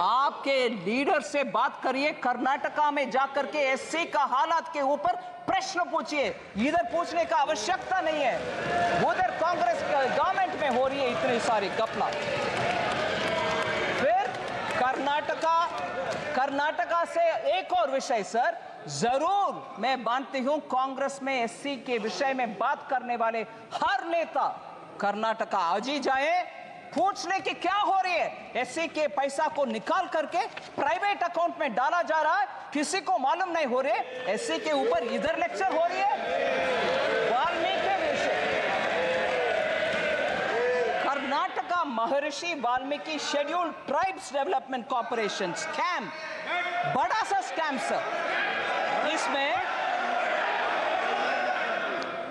आपके leader से बात करिए, कर्नाटका में जाकर के SC का हालात के ऊपर प्रश्न पूछिए। इधर पूछने का आवश्यकता नहीं है, उधर कांग्रेस गवर्नमेंट में हो रही है इतनी सारी घपला। फिर कर्नाटका से एक और विषय सर, जरूर मैं मानती हूं कांग्रेस में एससी के विषय में बात करने वाले हर नेता कर्नाटका आज ही जाए, पूछ ले कि क्या हो रही है। एससी के पैसा को निकाल करके प्राइवेट अकाउंट में डाला जा रहा है, किसी को मालूम नहीं हो रहे। एससी के ऊपर इधर लेक्चर हो रही है। वाल्मीकि विषय, कर्नाटका महर्षि Valmiki scheduled tribes development corporation scam, बड़ा सा स्कैम सर।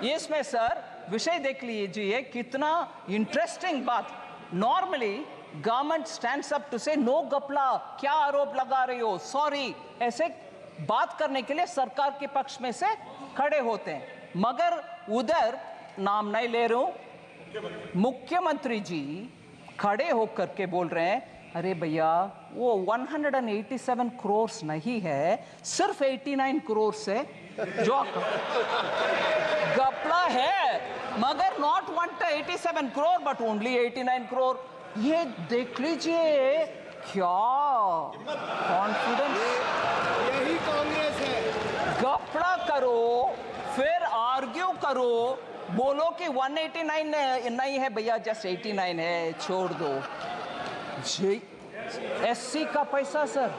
इसमें सर विषय देख लीजिए, कितना इंटरेस्टिंग बात। Normally government stands up to say no गपला, क्या आरोप लगा रही हो, सॉरी, ऐसे बात करने के लिए सरकार के पक्ष में से खड़े होते हैं। मगर उधर नाम नहीं ले रहा हूं, मुख्यमंत्री जी खड़े होकर के बोल रहे हैं, अरे भैया वो 187 करोड़ नहीं है, सिर्फ 89 करोड़ से जो गपला है, मगर not 187 crore but only 89 crore. ये देख लीजिए क्या कॉन्फिडेंस, यही कांग्रेस है। गपला करो फिर आर्ग्यू करो, बोलो कि 189 नहीं है भैया, जस्ट 89 है, छोड़ दो। एससी का पैसा सर,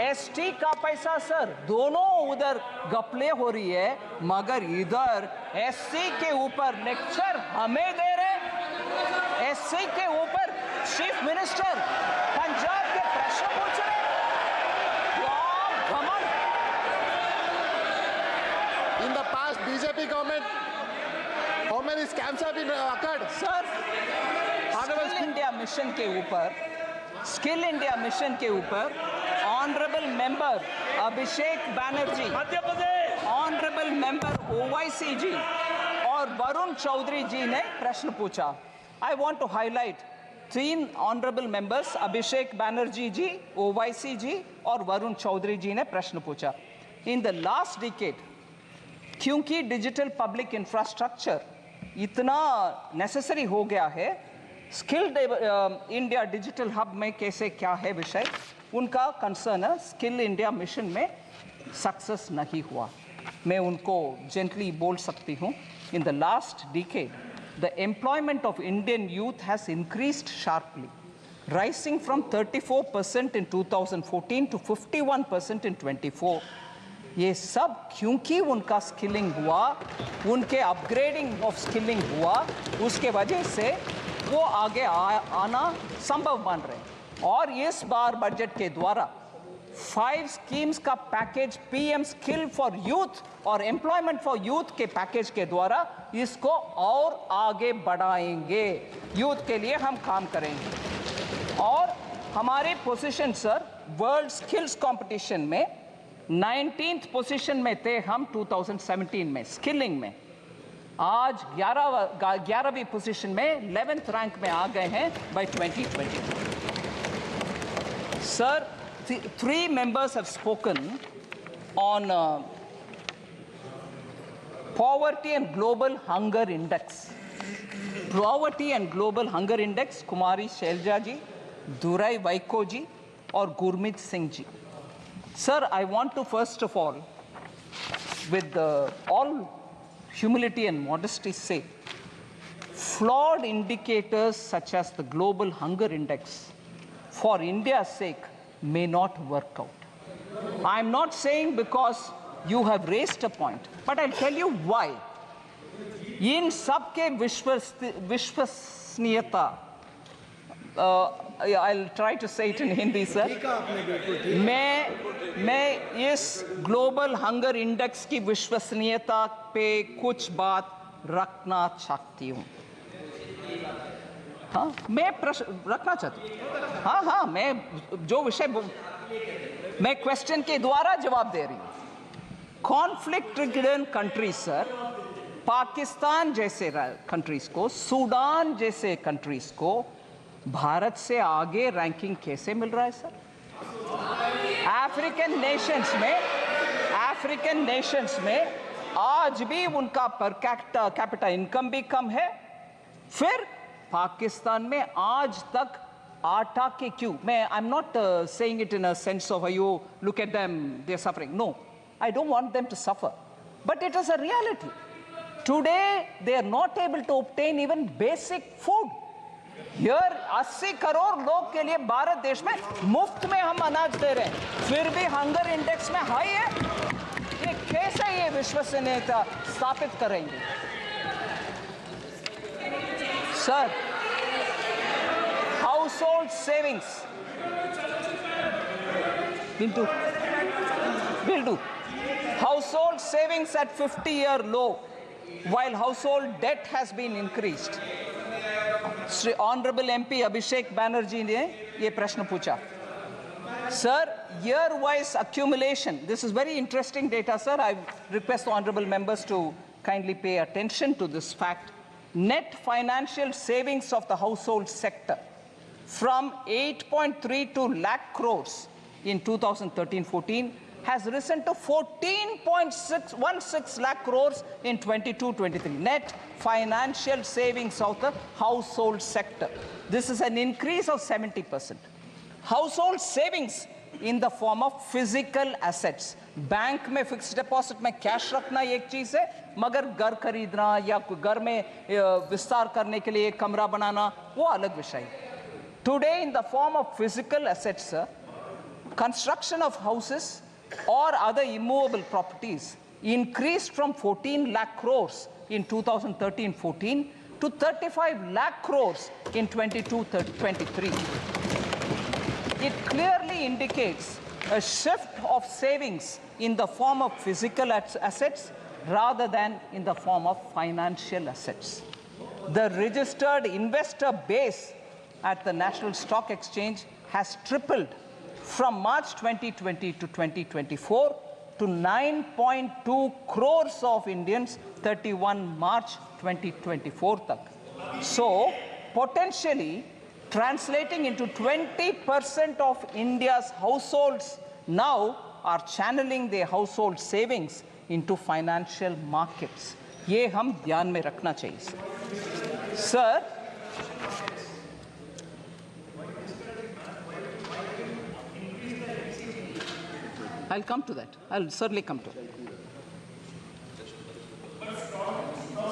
एसटी का पैसा सर, दोनों उधर गपले हो रही है, मगर इधर एससी के ऊपर लेक्चर हमें दे रहे। एससी के ऊपर चीफ मिनिस्टर पंजाब के प्रश्न पूछ रहे। In the past BJP government, how many scams have been occurred? Sir, skill India mission के ऊपर, स्किल इंडिया मिशन के ऊपर honourable member Abhishek Banerjee, honourable member Owaisi ji और वरुण चौधरी जी ने प्रश्न पूछा। I want to highlight 3 honourable members, Abhishek Banerjee ji, Owaisi ji और वरुण चौधरी जी ने प्रश्न पूछा। इन द लास्ट डिकेड, क्योंकि डिजिटल पब्लिक इंफ्रास्ट्रक्चर इतना नेसेसरी हो गया है, स्किल्ड इंडिया डिजिटल हब में कैसे क्या है विषय, उनका कंसर्न है। स्किल इंडिया मिशन में सक्सेस नहीं हुआ। मैं उनको जेंटली बोल सकती हूँ, in the last decade the employment of Indian youth has increased sharply, rising from 34% in 2014 to 51% in 24। ये सब क्योंकि उनका स्किलिंग हुआ, उनके अपग्रेडिंग ऑफ स्किलिंग हुआ, उसके वजह से वो आगे आना संभव बन रहे हैं। और इस बार बजट के द्वारा 5 स्कीम्स का package, PM skill for youth और एम्प्लॉयमेंट फॉर यूथ के पैकेज के द्वारा इसको और आगे बढ़ाएंगे। यूथ के लिए हम काम करेंगे। और हमारे position sir world skills competition में 19th पोजीशन में थे हम 2017 में स्किलिंग में। आज 11वीं पोजीशन में 11th रैंक में आ गए हैं bye 2020। Sir, 3 members have spoken on poverty and global hunger index. Poverty and global hunger index, कुमारी शैलजा जी, दुराई वाइको जी और Gurmeet Singh ji. Sir, I want to first of all, with all humility and modesty say, flawed indicators such as the global hunger index for India's sake may not work out. I'm not saying because you have raised a point, but I'll tell you why. इन सब के विश्वसनीयता, I'll try to say it in Hindi, sir. मैं इस global hunger index की विश्वसनीयता पे कुछ बात रखना चाहती हूँ। हाँ, मैं प्रश्न रखना चाहती हूँ। हाँ, मैं जो विषय मैं क्वेश्चन के द्वारा जवाब दे रही हूँ। Conflict ridden country sir, Pakistan जैसे कंट्रीज को, सूडान जैसे कंट्रीज को भारत से आगे रैंकिंग कैसे मिल रहा है सर? अफ्रीकन नेशंस में आज भी उनका पर कैपिटा इनकम भी कम है। फिर पाकिस्तान में आज तक आटा के क्यों, मैं I am not saying it in a sense of you look at them they are suffering, no, I don't want them to suffer, but it is a reality. Today they are not able to obtain even basic food. Here 80 crore लोग के लिए भारत देश में मुफ्त में हम अनाज दे रहे हैं, फिर भी हंगर इंडेक्स में हाई है। ये कैसे ये विश्वसनीयता स्थापित करेंगे? Sir, household savings will do. Household savings at 50-year low, while household debt has been increased. Sri Honorable MP Abhishek Banerjee ने ये प्रश्न पूछा। Sir, year-wise accumulation. This is very interesting data, sir. I request the honorable members to kindly pay attention to this fact. Net financial savings of the household sector from 8.32 lakh crores in 2013-14 has risen to 14.616 lakh crores in 22-23. Net financial savings of the household sector. This is an increase of 70%. Household savings in the form of physical assets. Bank में fixed deposit में cash रखना एक चीज है, मगर घर खरीदना या घर में विस्तार करने के लिए कमरा बनाना वो अलग विषय है। Today, in the form of physical assets, sir, construction of houses or other immovable properties increased from 14 lakh crores in 2013-14 to 35 lakh crores in 22-23. It clearly indicates a shift of savings in the form of physical assets rather than in the form of financial assets. The registered investor base at the National Stock Exchange has tripled from March 2020 to 2024 to 9.2 crores of Indians 31 March 2024 tak. So, potentially translating into 20% of India's households now are channeling their household savings into financial markets. ये हम ध्यान में रखना चाहिए sir. I'll come to that. I'll certainly come to it.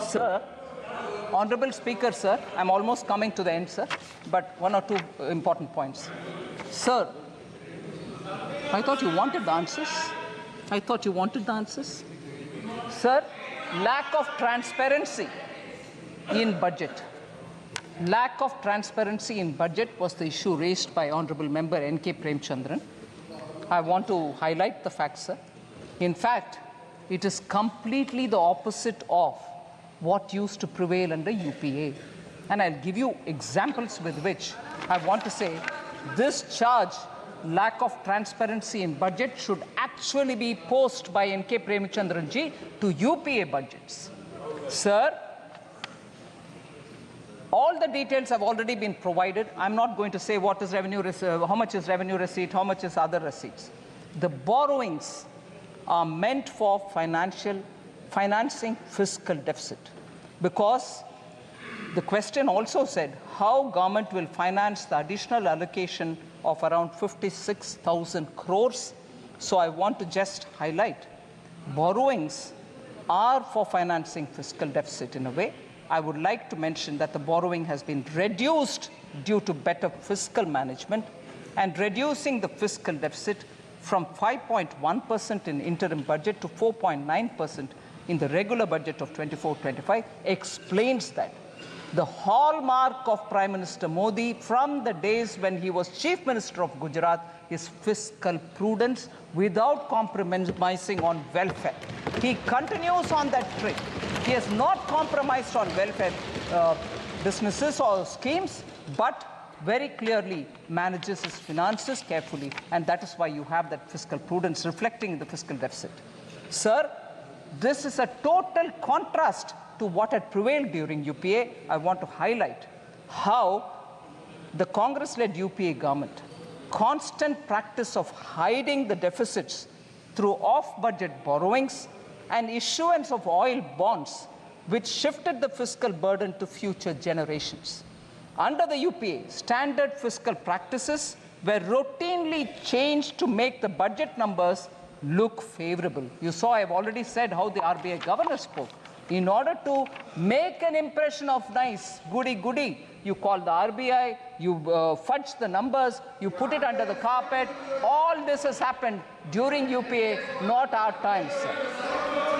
Sir, Honorable Speaker, sir, I'm almost coming to the end, sir, but one or two important points. Sir, I thought you wanted the answers. Sir, lack of transparency in budget. Lack of transparency in budget was the issue raised by Honorable Member N.K. Premchandran. I want to highlight the fact, sir. In fact, it is completely the opposite of what used to prevail under UPA. And I'll give you examples with which I want to say this charge, lack of transparency in budget, should actually be posed by N.K. Premchandran ji to UPA budgets. Sir, all the details have already been provided. I'm not going to say what is revenue, how much is revenue receipt, how much is other receipts. The borrowings are meant for financing fiscal deficit, because the question also said how government will finance the additional allocation of around 56,000 crores. So I want to just highlight borrowings are for financing fiscal deficit in a way. I would like to mention that the borrowing has been reduced due to better fiscal management, and reducing the fiscal deficit from 5.1% in interim budget to 4.9% in the regular budget of 24-25 explains that. The hallmark of Prime Minister Modi from the days when he was Chief Minister of Gujarat is fiscal prudence without compromising on welfare. He continues on that track. He has not compromised on welfare businesses or schemes, but very clearly manages his finances carefully, and that is why you have that fiscal prudence reflecting in the fiscal deficit. Sir, this is a total contrast to what had prevailed during UPA, I want to highlight how the Congress-led UPA government, constant practice of hiding the deficits through off-budget borrowings and issuance of oil bonds, which shifted the fiscal burden to future generations. Under the UPA, standard fiscal practices were routinely changed to make the budget numbers look favorable. You saw, I've already said how the RBI governor spoke. In order to make an impression of nice, goody-goody, you call the RBI, you fudge the numbers, you put it under the carpet. All this has happened during UPA, not our times, sir.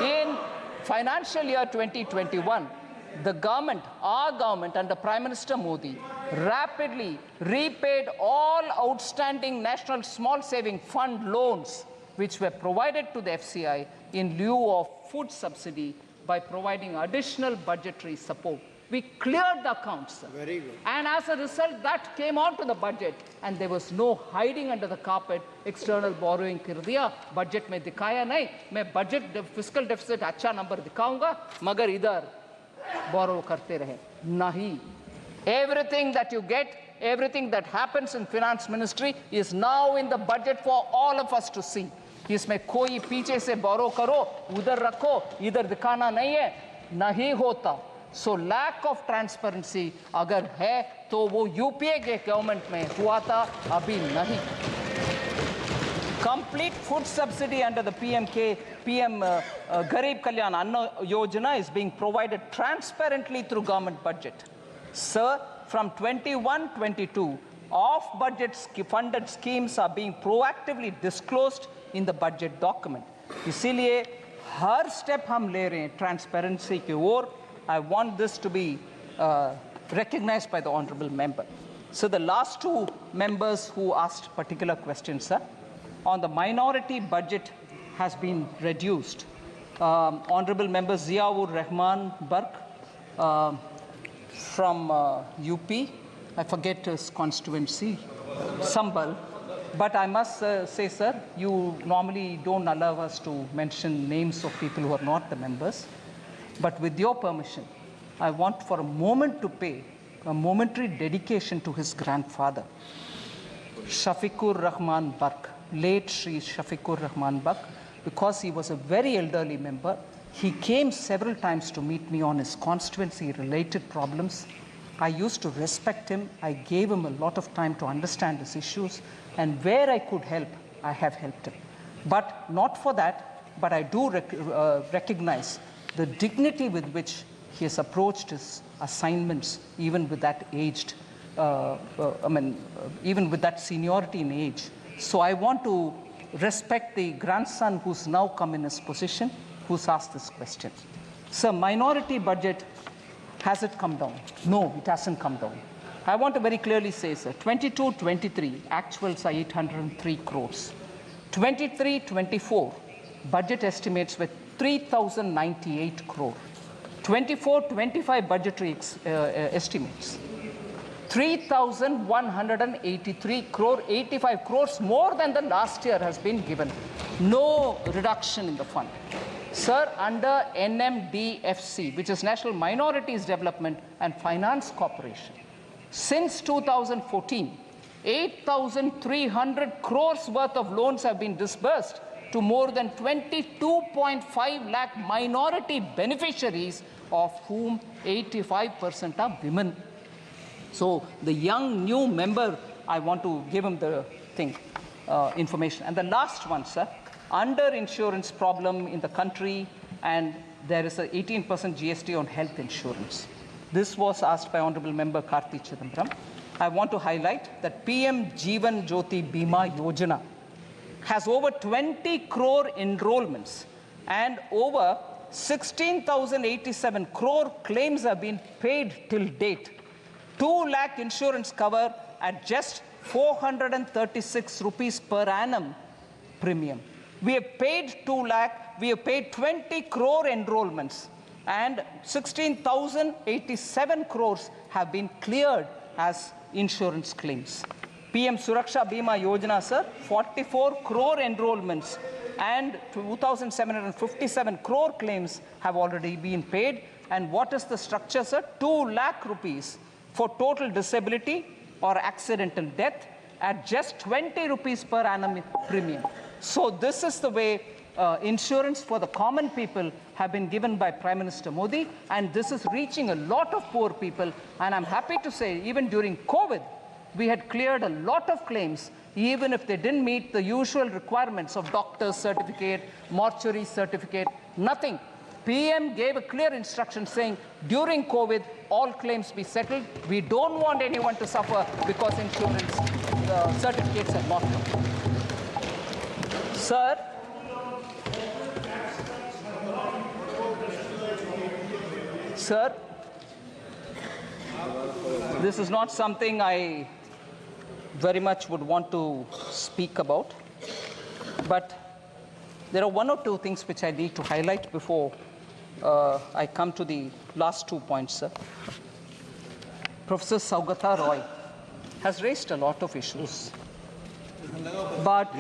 In financial year 2021, the government, our government under Prime Minister Modi, rapidly repaid all outstanding National Small Saving Fund loans which were provided to the FCI in lieu of food subsidy by providing additional budgetary support. We cleared the accounts, sir. Very good. And as a result, that came onto the budget, and there was no hiding under the carpet. External borrowing कर दिया, budget में दिखाया नहीं. मैं budget fiscal deficit अच्छा number दिखाऊंगा, मगर इधर borrow करते रहे. नहीं. Everything that you get, everything that happens in finance ministry is now in the budget for all of us to see. इसमें कोई पीछे से borrow करो, उधर रखो, इधर दिखाना नहीं है, नहीं होता. So lack of transparency अगर है तो वो यूपीए के गवर्नमेंट में हुआ था, अभी नहीं. Complete food subsidy under the PM Garib Kalyan Anna Yojana is being provided transparently through government budget. Sir, from 21-22, off-budget funded schemes are being proactively disclosed in the budget document. इसीलिए हर step हम ले रहे हैं transparency की ओर. I want this to be recognized by the honorable member. So the last two members who asked particular questions, sir, on the minority budget has been reduced. Honorable member Ziaur Rahman Bark from UP, I forget his constituency, Sambal. But I must say, sir, you normally don't allow us to mention names of people who are not the members. But with your permission, I want for a moment to pay a momentary dedication to his grandfather, Shafiqur Rahman Bark, late Shri Shafiqur Rahman Bark, because he was a very elderly member. He came several times to meet me on his constituency-related problems. I used to respect him. I gave him a lot of time to understand his issues. And where I could help, I have helped him. But not for that, but I do recognize the dignity with which he has approached his assignments, even with that aged, even with that seniority in age. So I want to respect the grandson who's now come in his position, who's asked this question. Sir, minority budget, has it come down? No, it hasn't come down. I want to very clearly say, sir, 22-23, actuals are 803 crores. 23-24, budget estimates were 3,098 crore. 24-25 budgetary estimates, 3,183 crore, 85 crores more than the last year has been given. No reduction in the fund. Sir, under NMDFC, which is National Minorities Development and Finance Corporation, since 2014, 8,300 crores worth of loans have been disbursed to more than 22.5 lakh minority beneficiaries, of whom 85% are women. So the young new member, I want to give him the information. And the last one, sir, under insurance problem in the country, and there is an 18% GST on health insurance. This was asked by Honorable Member Karthi Chidambaram. I want to highlight that PM Jeevan Jyoti Bima Yojana has over 20 crore enrollments and over 16,087 crore claims have been paid till date. 2 lakh insurance cover at just 436 rupees per annum premium. We have paid 2 lakh, we have paid 20 crore enrollments, and 16,087 crores have been cleared as insurance claims. PM Suraksha Bima Yojana, sir, 44 crore enrollments and 2,757 crore claims have already been paid. And what is the structure, sir? 2 lakh rupees for total disability or accidental death at just 20 rupees per annum premium. So this is the way insurance for the common people have been given by Prime Minister Modi, and this is reaching a lot of poor people. And I'm happy to say, even during COVID, we had cleared a lot of claims, even if they didn't meet the usual requirements of doctor's certificate, mortuary certificate, nothing. PM gave a clear instruction saying, during COVID, all claims be settled. We don't want anyone to suffer because insurance certificates have not come. Sir, this is not something I very much would want to speak about, but there are 1 or 2 things which I need to highlight before I come to the last 2 points, sir. Professor Saugata Roy has raised a lot of issues, but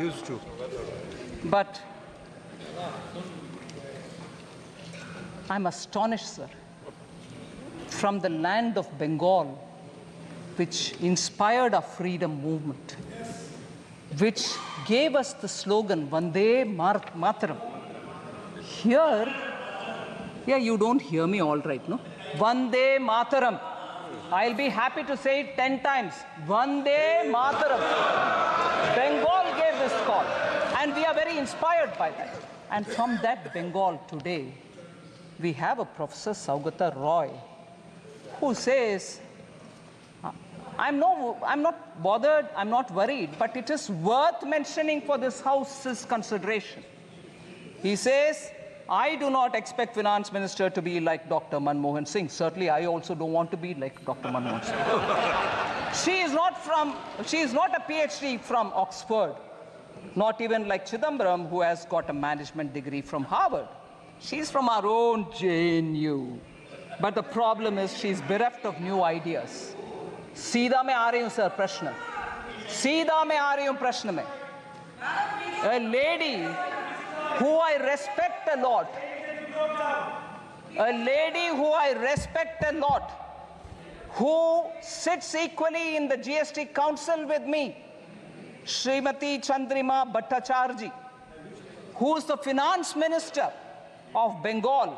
I'm astonished, sir, from the land of Bengal, which inspired our freedom movement, which gave us the slogan, Vande Mataram. Here, you don't hear me all right, no? Vande Mataram. I'll be happy to say it 10 times. Vande Mataram. Bengal gave this call, and we are very inspired by that. And from that Bengal today, we have a Professor Saugata Roy, who says, I'm not bothered, I'm not worried, but it is worth mentioning for this House's consideration. He says, I do not expect Finance Minister to be like Dr. Manmohan Singh. Certainly, I also don't want to be like Dr. Manmohan Singh. She is not a PhD from Oxford, not even like Chidambaram, who has got a management degree from Harvard. She's from our own JNU. But the problem is she's bereft of new ideas. सीधा मैं आ रही हूँ sir प्रश्न, सीधा मैं आ रही हूँ प्रश्न में. A lady who I respect a lot, who sits equally in the GST Council with me, Srimati Chandrima Bhattacharya, who is the Finance Minister of Bengal,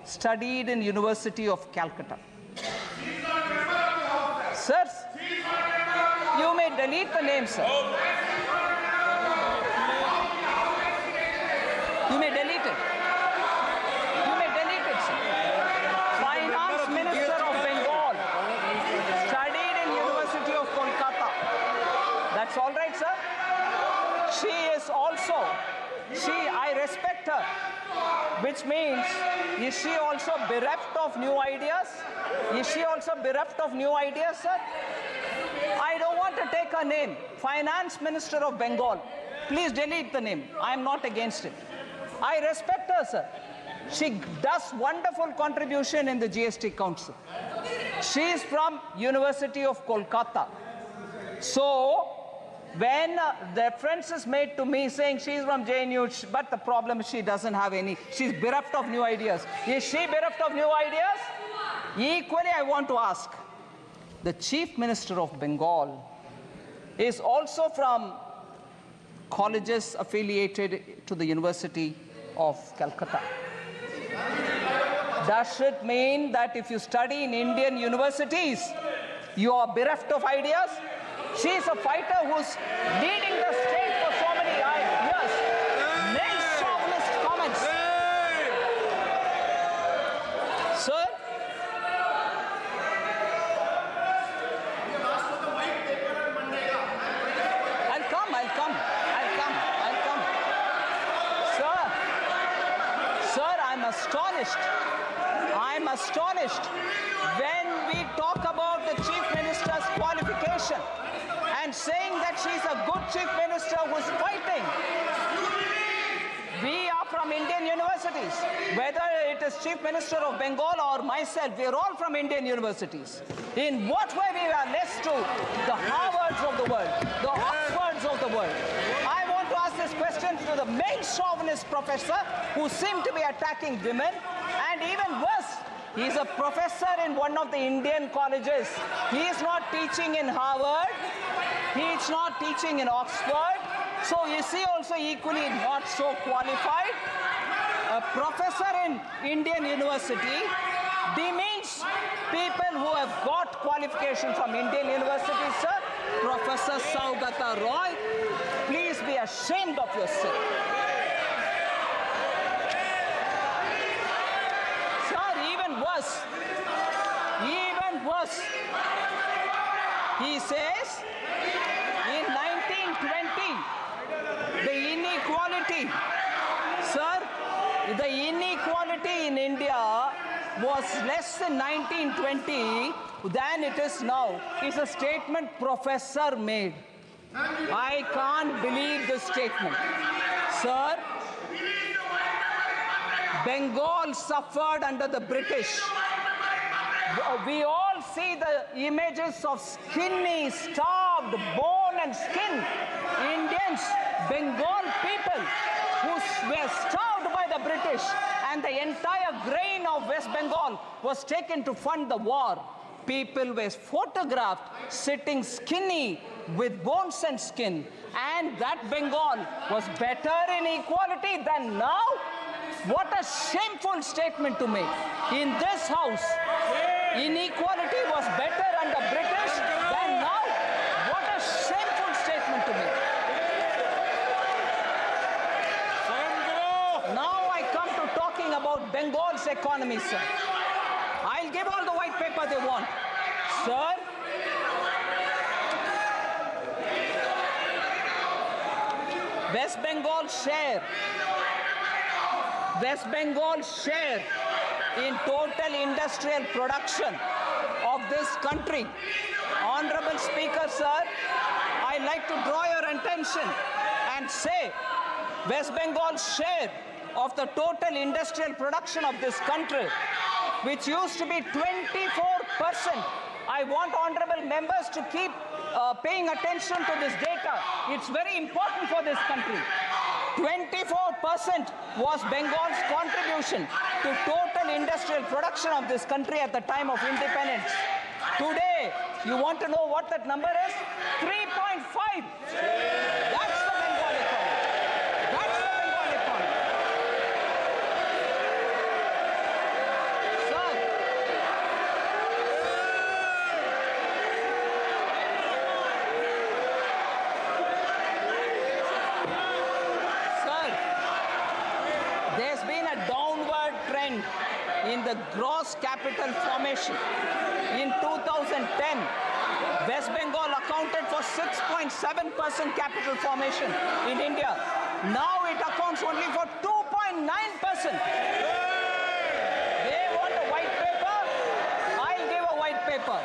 studied in University of Calcutta. Sirs, you may delete the name, sir. You may delete it. Sir. Finance Minister of Bengal, studied in University of Kolkata. That's all right, sir. I respect her, which means, is she also bereft of new ideas? Sir? I don't want to take her name. Finance Minister of Bengal. Please delete the name. I'm not against it. I respect her, sir. She does wonderful contribution in the GST Council. She is from University of Kolkata. So, when the reference is made to me saying she's from JNU, but the problem is she doesn't have any, she's bereft of new ideas. Is she bereft of new ideas? Equally, I want to ask, the Chief Minister of Bengal is also from colleges affiliated to the University of Calcutta. Does it mean that if you study in Indian universities, you are bereft of ideas? She is a fighter who's leading the state for so many years. Next chauvinist comments. Sir? I'll come. Sir, I'm astonished when we talk about the Chief Minister's qualification and saying that she's a good Chief Minister who's fighting. We are from Indian universities. Whether it is Chief Minister of Bengal or myself, we are all from Indian universities. In what way we are less to the Harvards of the world, the Oxfords of the world? I want to ask this question to the main chauvinist professor who seem to be attacking women, and even worse, He's a professor in one of the Indian colleges. He is not teaching in Harvard. He is not teaching in Oxford. So is he also equally not so qualified? A professor in Indian university demeans people who have got qualification from Indian universities, sir. Professor Saugata Roy, please be ashamed of yourself. Sir, even worse. He says in 1920, the inequality, sir, the inequality in India was less in 1920 than it is now. It's a statement professor made. I can't believe this statement. Sir, Bengal suffered under the British. We all see the images of skinny, starved, bone and skin Indians, Bengal people who were starved by the British, and the entire grain of West Bengal was taken to fund the war. People were photographed sitting skinny with bones and skin, and that Bengal was better in equality than now. What a shameful statement to make. In this house, inequality was better under British than now. What a shameful statement to make. Now I come to talking about Bengal's economy, sir. I'll give all the white paper they want. Sir, West Bengal's share in total industrial production of this country. Honorable Speaker, sir, I'd like to draw your attention and say West Bengal's share of the total industrial production of this country, which used to be 24%. I want honorable members to keep paying attention to this data. It's very important for this country. 24% was Bengal's contribution to total industrial production of this country at the time of independence. Today, you want to know what that number is? 3.5. That's the Bengal economy. That's the Bengal economy. Sir, there's been a downward trend in the gross capital formation. In 2010, West Bengal accounted for 6.7% capital formation in India. Now it accounts only for 2.9%. They want a white paper. I'll give a white paper.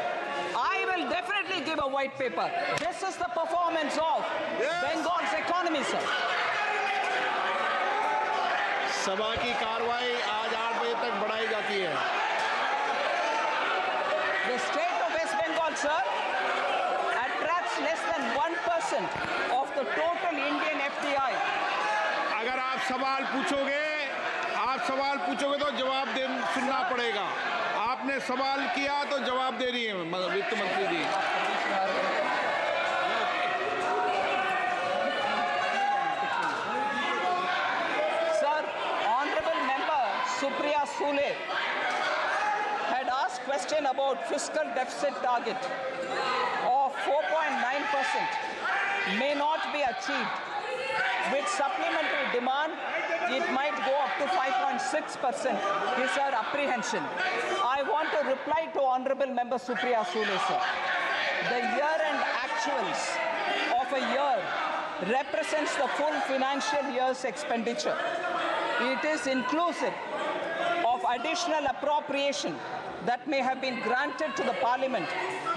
I will definitely give a white paper. This is the performance of Bengal's economy, sir. सभा की कार्रवाई आज 8 बजे तक बढ़ाई जाती है। The state of West Bengal, sir, attracts less than 1% of the total Indian FDI. अगर आप सवाल पूछोगे तो जवाब सुनना पड़ेगा। आपने सवाल किया तो जवाब देनी है वित्त मंत्री जी। Supriya Sule had asked question about fiscal deficit target of 4.9% may not be achieved. With supplementary demand, it might go up to 5.6%. Is our apprehension. I want to reply to Honorable Member Supriya Sule, sir. The year-end actuals of a year represents the full financial year's expenditure. It is inclusive of additional appropriation that may have been granted to the Parliament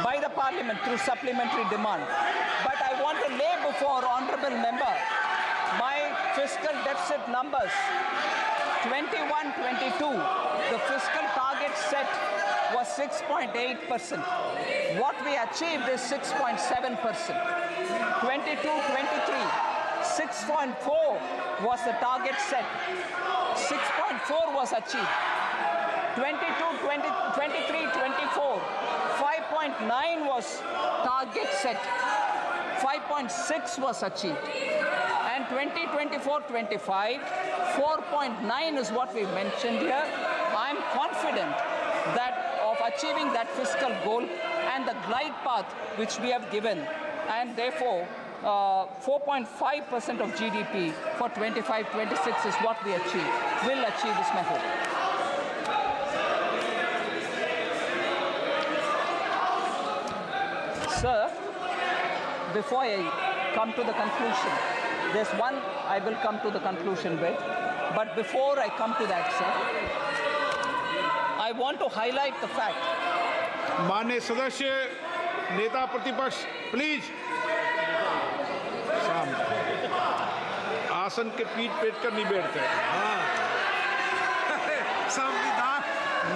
by the Parliament through supplementary demand. But I want to lay before Honorable Member my fiscal deficit numbers. 21-22, the fiscal target set was 6.8%. What we achieved is 6.7%. 22-23, 6.4 was the target set. 6.4 was achieved. 23, 24, 5.9 was target set, 5.6 was achieved. And 2024-25, 4.9 is what we mentioned here. I'm confident that of achieving that fiscal goal and the glide path which we have given, and therefore 4.5% of GDP for 25-26 is what we will achieve this method. Sir, before I come to the conclusion, there's one I will come to the conclusion with, but before I come to that, sir, I want to highlight the fact. माननीय सदस्य, नेता प्रतिपक्ष, please आसन के पीठ पेट कर नहीं बैठते। संविधान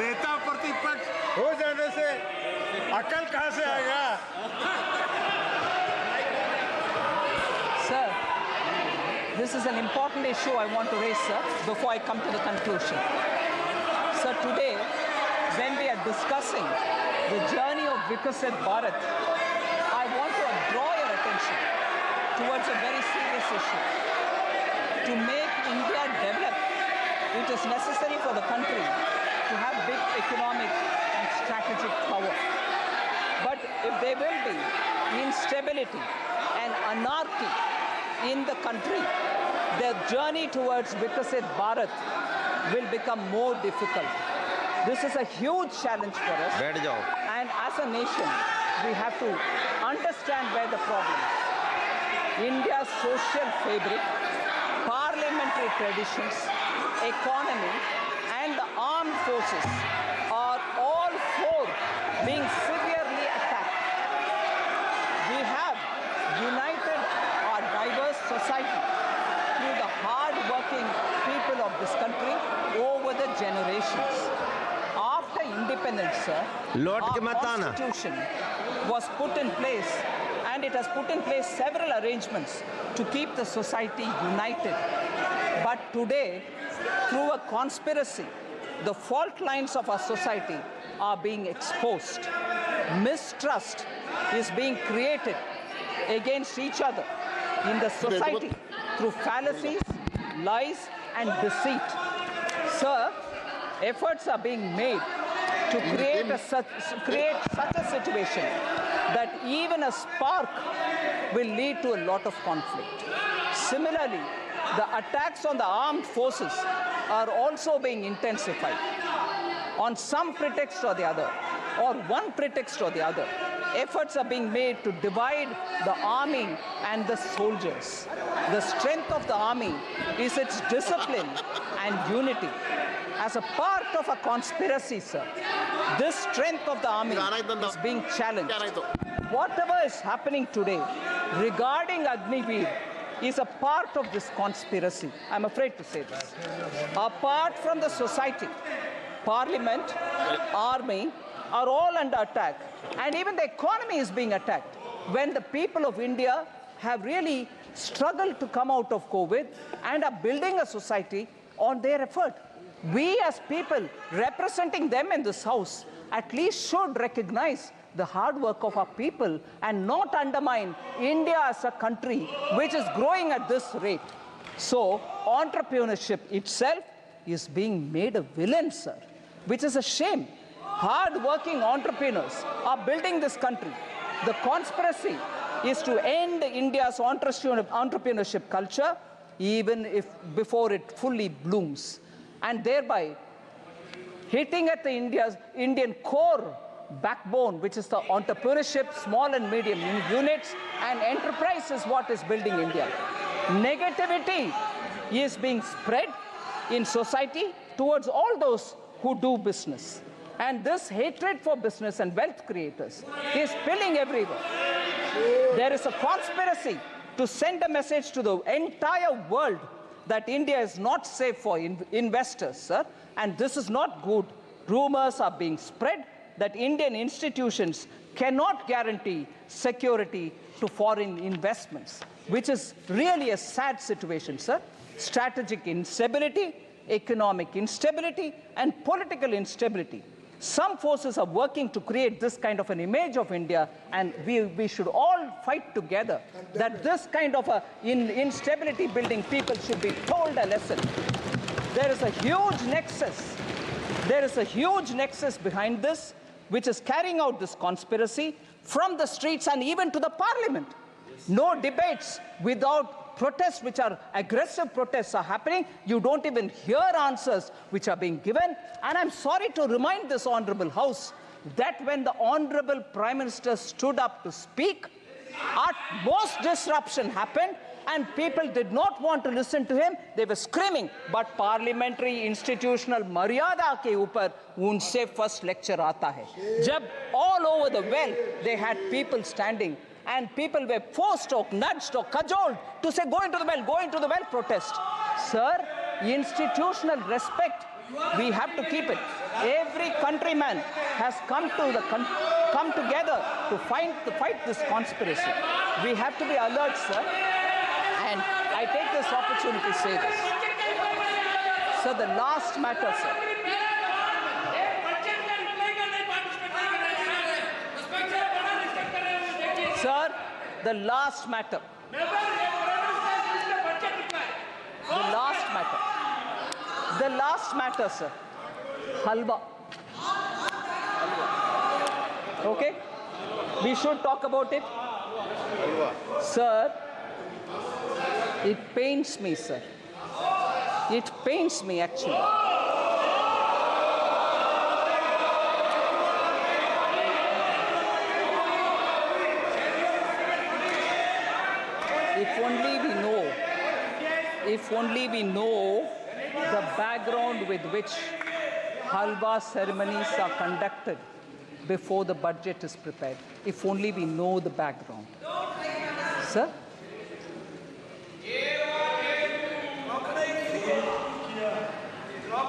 नेता प्रतिपक्ष हो जाने से अकल कहां से आएगा? Sir, this is an important issue I want to raise, sir, before I come to the conclusion. Sir, today, when we are discussing the journey of Viksit Bharat, I want to draw your attention towards a very serious issue. To make India develop, it is necessary for the country to have big economic and strategic power. But if there will be instability and anarchy in the country, the journey towards Viksit Bharat will become more difficult. This is a huge challenge for us. And as a nation, we have to understand where the problem is. India's social fabric, parliamentary traditions, economy, and the armed forces are all four being severely attacked. We have united our diverse society through the hard-working people of this country over the generations. After independence, sir, our constitution was put in place, and it has put in place several arrangements to keep the society united. But today, through a conspiracy, the fault lines of our society are being exposed. Mistrust is being created against each other in the society through fallacies, lies, and deceit. Sir, efforts are being made to create such a situation that even a spark will lead to a lot of conflict. Similarly, the attacks on the armed forces are also being intensified on some pretext or the other, or one pretext or the other. Efforts are being made to divide the army and the soldiers. The strength of the army is its discipline and unity. As a part of a conspiracy, sir, this strength of the army is being challenged. Whatever is happening today regarding Agniveer is a part of this conspiracy. I'm afraid to say this. Apart from the society, parliament, army are all under attack, and even the economy is being attacked. When the people of India have really struggled to come out of COVID and are building a society on their effort. We as people representing them in this house at least should recognize the hard work of our people and not undermine India as a country which is growing at this rate. So entrepreneurship itself is being made a villain, sir, which is a shame. Hard-working entrepreneurs are building this country. The conspiracy is to end India's entrepreneurship culture, even if before it fully blooms, and thereby hitting at the Indian core backbone, which is the entrepreneurship, small and medium units, and enterprise is what is building India. Negativity is being spread in society towards all those who do business. And this hatred for business and wealth creators is spilling everywhere. There is a conspiracy to send a message to the entire world that India is not safe for investors, sir, and this is not good. Rumors are being spread that Indian institutions cannot guarantee security to foreign investments, which is really a sad situation, sir. Strategic instability, economic instability and political instability. Some forces are working to create this kind of an image of India, and we should all fight together that this kind of instability building people should be told a lesson. There is a huge nexus. There is a huge nexus behind this, which is carrying out this conspiracy from the streets and even to the parliament. No debates without protests, which are aggressive protests are happening. You don't even hear answers which are being given. And I'm sorry to remind this honorable house that when the honorable Prime Minister stood up to speak, at most disruption happened and people did not want to listen to him. They were screaming, but parliamentary institutional maryada ke upar unse first lecture aata hai. Jab all over the well, they had people standing and people were forced or nudged or cajoled to say, go into the well, protest. Sir, institutional respect, we have to keep it. Every countryman has come together to fight this conspiracy. We have to be alert, sir. And I take this opportunity to say this. Sir, the last matter, sir. Sir, the last matter. The last matter, sir. Halwa. Okay? We should talk about it. Sir, it pains me, sir. It pains me, actually. If only we know the background with which halwa ceremonies are conducted before the budget is prepared. If only we know the background. Sir?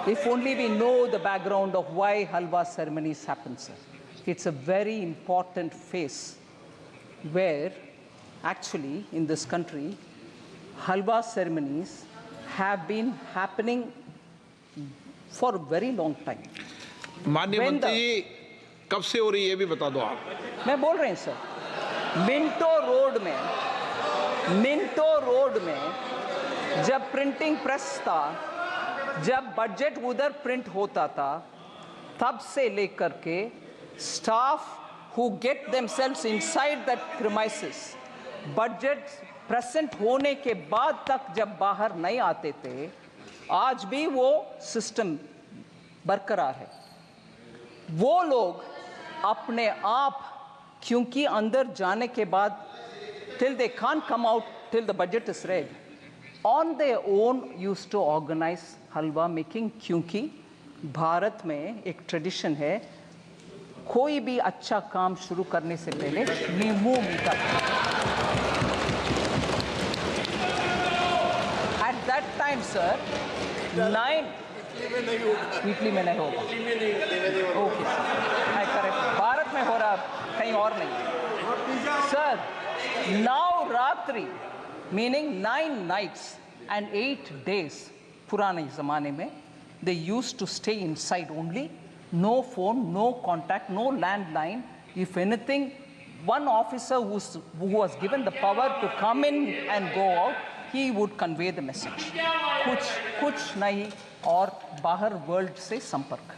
If only we know the background of why halwa ceremonies happen, sir. It's a very important phase where actually in this country halwa ceremonies have been happening for a very long time. माननीय मंत्री जी कब से हो रही है ये भी बता दो आप। मैं बोल रहे हैं सर, मिंटो रोड में जब प्रिंटिंग प्रेस था, जब बजट उधर प्रिंट होता था, तब से लेकर के staff who get themselves inside that premises, budget present होने के बाद तक जब बाहर नहीं आते थे, आज भी वो सिस्टम बरकरार है। वो लोग अपने आप, क्योंकि अंदर जाने के बाद till they can't come out till the budget is read, on their own used to organize halwa making, क्योंकि भारत में एक ट्रेडिशन है, कोई भी अच्छा काम शुरू करने से पहले नींबू मीठा। At that time, sir, Italy में नहीं होगा। ओके, मैं करेक्ट, भारत में हो रहा, कहीं और नहीं। Sir, Navratri meaning 9 nights and 8 days पुराने ज़माने में they used to stay inside only, no phone, no contact, no landline. If anything, one officer who was given the power to come in and go out, he would convey the message. कुछ नहीं और बाहर world से संपर्क।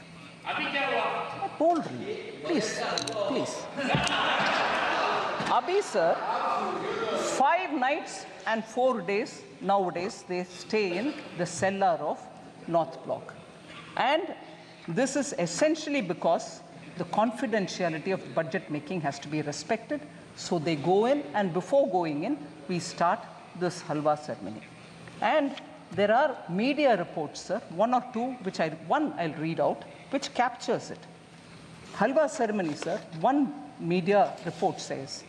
मैं बोल रही हूँ, प्लीज। अभी sir 5 nights and 4 days nowadays they stay in the cellar of North Block, and this is essentially because the confidentiality of budget making has to be respected. So they go in, and before going in, we start this halwa ceremony. And there are media reports, sir, one or two, which I'll read out, which captures it. Halwa ceremony, sir, one media report says,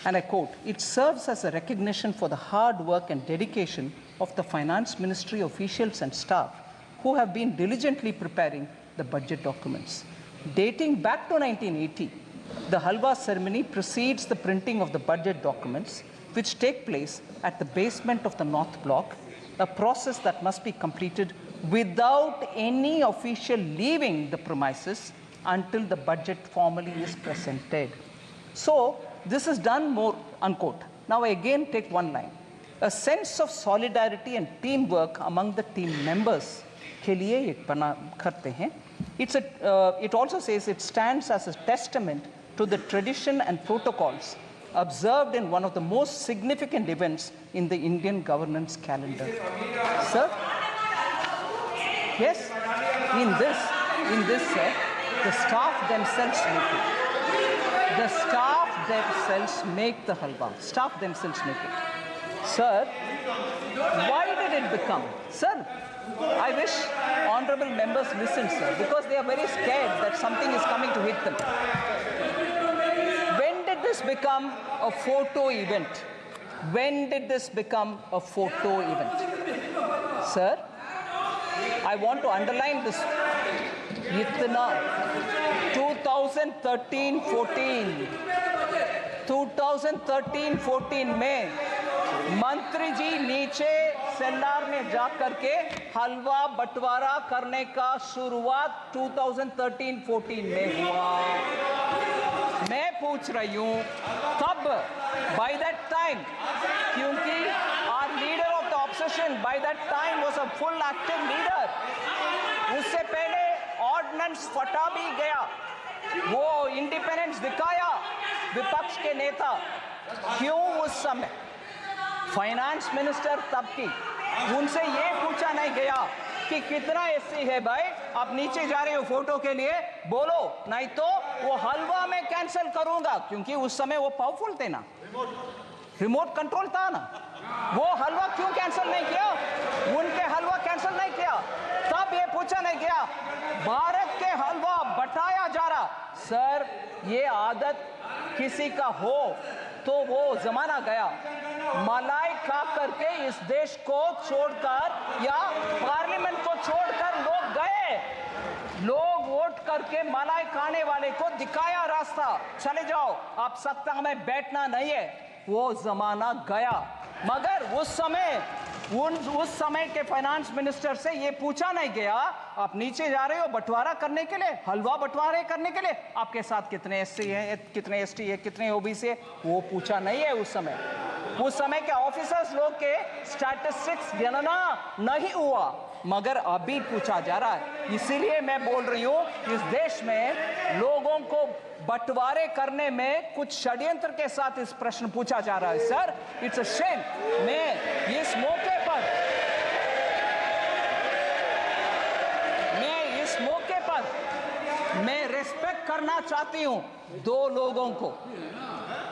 and I quote, "It serves as a recognition for the hard work and dedication of the Finance Ministry officials and staff who have been diligently preparing the budget documents. Dating back to 1980, the halwa ceremony precedes the printing of the budget documents, which take place at the basement of the North Block, a process that must be completed without any official leaving the premises until the budget formally is presented. So this is done more, unquote. Now I again take one line. A sense of solidarity and teamwork among the team members के लिए एक बना करते हैं. It also says it stands as a testament to the tradition and protocols observed in one of the most significant events in the Indian governance calendar. Sir? Yes? In this, sir, the staff themselves make it. The staff themselves make the halwa. Staff themselves make it. Sir, why did it become? Sir, I wish honorable members listen, sir, because they are very scared that something is coming to hit them. When did this become a photo event? When did this become a photo event? Sir, I want to underline this. Itna 2013-14 में मंत्री जी नीचे सेल्लार में जा करके हलवा बंटवारा करने का शुरुआत 2013-14 में हुआ. मैं पूछ रही हूँ तब by that time, क्योंकि our leader of the opposition by that time was a full active leader. उससे पहले ऑर्डिनेंस फटा भी गया. वो इंडिपेंडेंस दिखाया विपक्ष के नेता. क्यों उस समय फाइनेंस मिनिस्टर तब की उनसे ये पूछा नहीं गया कि कितना एससी है भाई, आप नीचे जा रहे हो फोटो के लिए, बोलो नहीं तो वो हलवा में कैंसिल करूंगा. क्योंकि उस समय वो पावरफुल थे ना, रिमोट कंट्रोल था ना. वो हलवा क्यों कैंसिल नहीं किया? उनके हलवा कैंसिल नहीं किया. तब ये पूछा नहीं गया भारत के हलवा बटाया जा रहा. सर, ये आदत किसी का हो तो वो जमाना गया. मलाई खा करके इस देश को छोड़कर या पार्लियामेंट को छोड़कर लोग गए. लोग वोट करके मलाई खाने वाले को दिखाया रास्ता, चले जाओ, आप सत्ता में बैठना नहीं है. वो जमाना गया. मगर उस समय के फाइनेंस मिनिस्टर से ये पूछा नहीं गया आप नीचे जा रहे हो बंटवारा करने के लिए, हलवा बंटवारे करने के लिए, आपके साथ कितने एससी हैं, कितने एसटी है, कितने ओबीसी है, वो पूछा नहीं है. उस समय के ऑफिसर्स लोग के स्टैटिस्टिक्स गणना नहीं हुआ, मगर अभी पूछा जा रहा है. इसीलिए मैं बोल रही हूँ इस देश में लोगों को बंटवारे करने में कुछ षड्यंत्र के साथ इस प्रश्न पूछा जा रहा है. Sir, it's a shame. मैं इस मौके पर मैं रिस्पेक्ट करना चाहती हूँ दो लोगों को.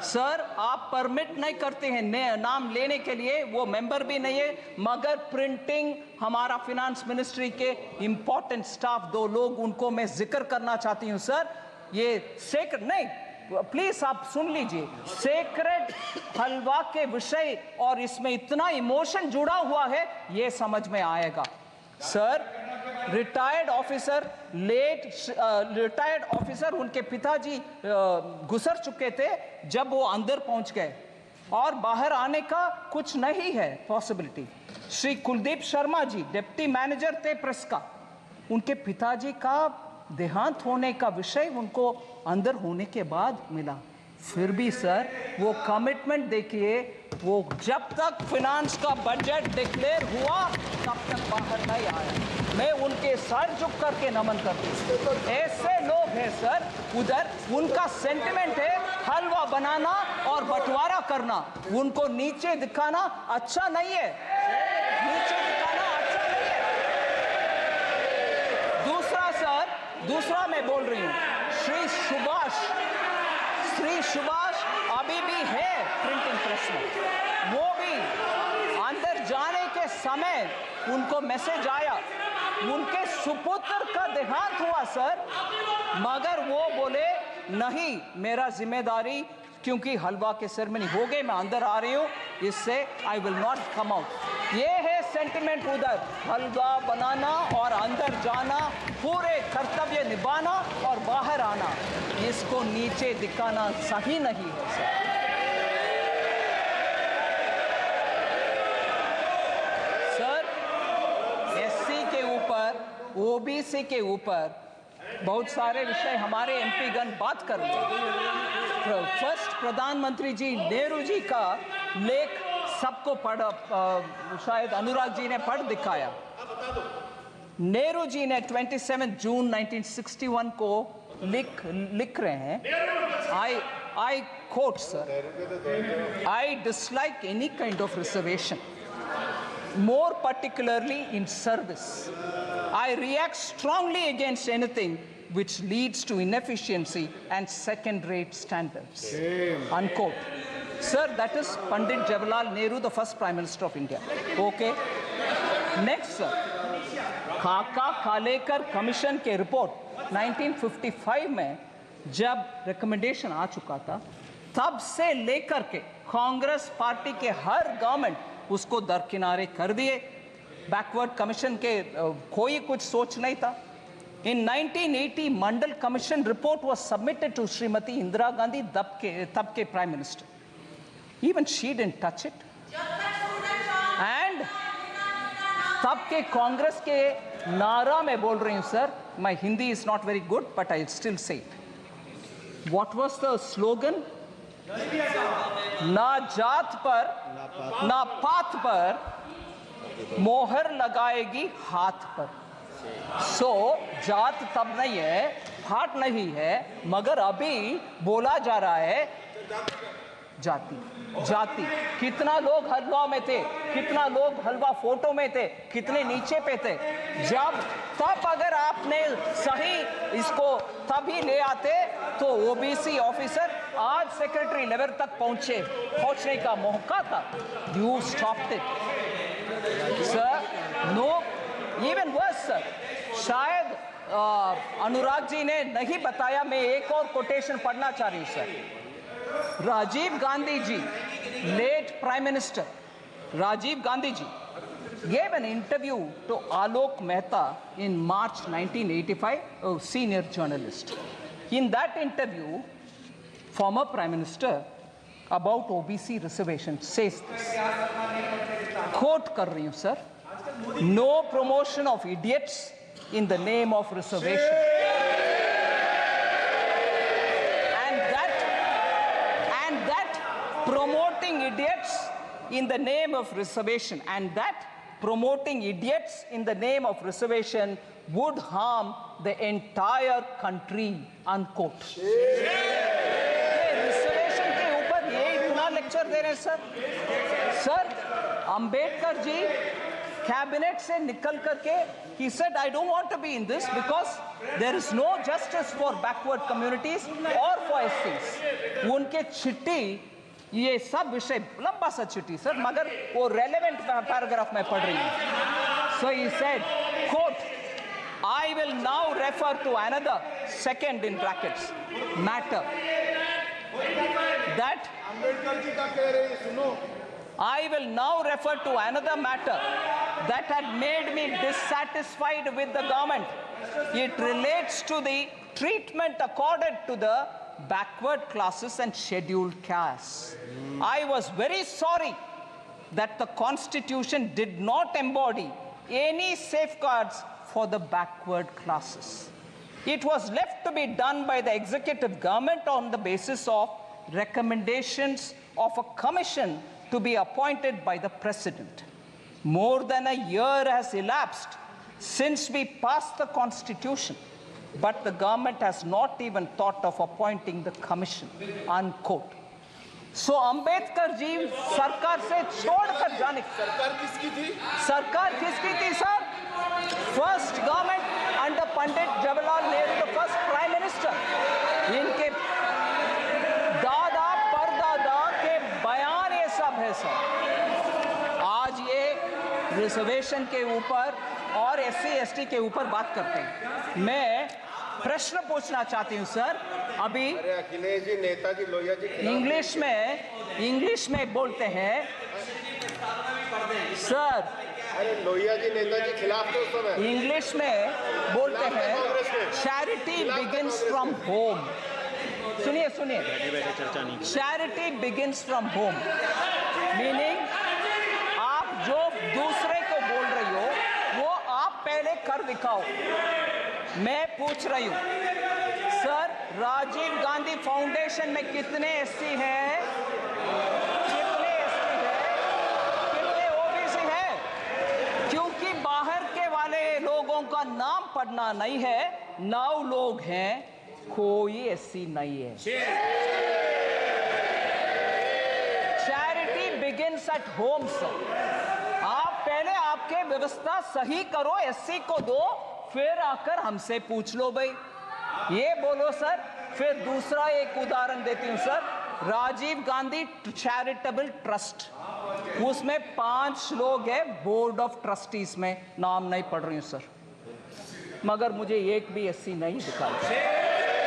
सर, आप परमिट नहीं करते हैं नाम लेने के लिए, वो मेंबर भी नहीं है, मगर प्रिंटिंग हमारा फिनेंस मिनिस्ट्री के इंपॉर्टेंट स्टाफ दो लोग, उनको मैं जिक्र करना चाहती हूँ. सर, ये सेक्रेट नहीं, प्लीज आप सुन लीजिए. सेक्रेट हलवा के विषय और इसमें इतना इमोशन जुड़ा हुआ है, ये समझ में आएगा. सर, रिटायर्ड ऑफिसर उनके पिताजी गुजर चुके थे जब वो अंदर पहुंच गए और बाहर आने का कुछ नहीं है possibility. Shri Kuldeep Sharma ji deputy manager थे प्रेस का, उनके पिताजी का देहांत होने का विषय उनको अंदर होने के बाद मिला. फिर भी सर वो कमिटमेंट देखिए, वो जब तक फिनांस का बजट डिक्लेयर हुआ तब तक बाहर नहीं आया. मैं उनके सर झुक करके नमन करती हूँ. ऐसे लोग हैं सर, उधर उनका सेंटिमेंट है हलवा बनाना और बंटवारा करना. उनको नीचे दिखाना अच्छा नहीं है, नीचे दिखाना अच्छा नहीं है. दूसरा मैं बोल रही हूँ, श्री सुभाष अभी भी है प्रिंटिंग प्रेस में. वो भी अंदर जाने के समय उनको मैसेज आया, उनके सुपुत्र का देहांत हुआ सर, मगर वो बोले नहीं, मेरा जिम्मेदारी, क्योंकि हलवा के सेरेमनी हो गई, मैं अंदर आ रही हूँ, इससे I will not come out. ये है सेंटिमेंट उधर, हलवा बनाना और अंदर जाना, पूरे कर्तव्य निभाना और बाहर आना. इसको नीचे दिखाना सही नहीं है सर. सर, एससी के ओबीसी के ऊपर बहुत सारे विषय हमारे एमपी गण बात कर रहे हैं। फर्स्ट प्रधानमंत्री जी नेहरू जी का लेख सबको शायद अनुराग जी ने पढ़ दिखाया। नेहरू जी ने 27 जून 1961 को लिख रहे हैं, I quote, sir, I dislike any kind of reservation, more particularly in service. I react strongly against anything which leads to inefficiency and second-rate standards. Unquote. Sir, that is Pandit Jawaharlal Nehru, the first Prime Minister of India. Okay. Next, sir. खाका खालेकर commission के report 1955 में जब recommendation आ चुका था, तब से लेकर के कांग्रेस पार्टी के हर गवर्नमेंट उसको दरकिनारे कर दिए। बैकवर्ड कमीशन के कोई कुछ सोच नहीं था। In 1980, Mandal commission report was submitted to Shrimati Indira Gandhi, तब के prime minister. Even she didn't touch it. And तब के कांग्रेस के नारा में बोल रही हूं sir, my Hindi is not very good, but I'll still say it. What was the slogan? ना जात पर ना पात पर मोहर लगाएगी हाथ पर। सो जात तब नहीं है, पात नहीं है, मगर अभी बोला जा रहा है जाति जाति। कितना लोग हलवा में थे, कितना लोग हलवा फोटो में थे, कितने नीचे पे थे। तब अगर आपने सही इसको तभी ले आते तो ओबीसी ऑफिसर आज सेक्रेटरी लेवल तक पहुंचने का मौका था। You stopped it sir. No, even worse sir, शायद अनुराग जी ने नहीं बताया, मैं एक और कोटेशन पढ़ना चाह रही हूं sir. Rajiv Gandhi ji, late Prime Minister Rajiv Gandhi ji gave an interview to Alok Mehta in March 1985, a senior journalist. In that interview, former Prime Minister about OBC reservation says this, quote कर रही हूँ sir, no promotion of idiots in the name of reservation. Promoting idiots in the name of reservation, and that promoting idiots in the name of reservation would harm the entire country, unquote. Reservation के ऊपर ये इतना lecture दे रहे हैं sir. Ambedkar ji cabinet से निकल करके he said I don't want to be in this because there is no justice for backward communities or for SCs. उनके चिट्ठी, ये सब विषय लंबा सा चिट्ठी सर, मगर वो रेलेवेंट पैराग्राफ में पढ़ रही हूं। So he said, quote, I will now refer to another, second in brackets, matter that I will now refer to another matter that had made me dissatisfied with the government. It relates to the treatment accorded to the backward classes and scheduled castes. I was very sorry that the Constitution did not embody any safeguards for the backward classes. It was left to be done by the executive government on the basis of recommendations of a commission to be appointed by the President. More than a year has elapsed since we passed the Constitution, but the government has not even thought of appointing the commission, unquote. So Ambedkar ji सरकार से छोड़कर जाने, सरकार किसकी थी sir? First government under Pandit Jawaharlal Nehru, the first Prime Minister. इनके दादा परदादा के बयान ये सब है सर। आज ये रिजर्वेशन के ऊपर और SC/ST के ऊपर बात करते हैं। मैं प्रश्न पूछना चाहती हूँ सर। अभी अखिलेश जी, नेताजी, लोहिया जी इंग्लिश में बोलते हैं सर। अरे लोहिया जी, नेताजी खिलाफ तो सब है। इंग्लिश में बोलते हैं चैरिटी बिगिंस फ्रॉम होम। सुनिए charity begins from home, meaning आप जो दूसरे को बोल रही हो वो आप पहले कर दिखाओ। मैं पूछ रही हूँ सर, राजीव गांधी फाउंडेशन में कितने एससी हैं, कितने एसटी हैं, कितने ओबीसी हैं? क्योंकि बाहर के वाले लोगों का नाम पढ़ना नहीं है, 9 लोग हैं, कोई एससी नहीं है। Charity begins at home sir. आप पहले आपके व्यवस्था सही करो, एससी को दो, फिर आकर हमसे पूछ लो भाई। ये बोलो सर। फिर दूसरा एक उदाहरण देती हूं sir, Rajiv Gandhi charitable trust, उसमें 5 लोग हैं बोर्ड ऑफ ट्रस्टीज में, नाम नहीं पढ़ रही हूं सर, मगर मुझे एक भी एससी नहीं दिखा।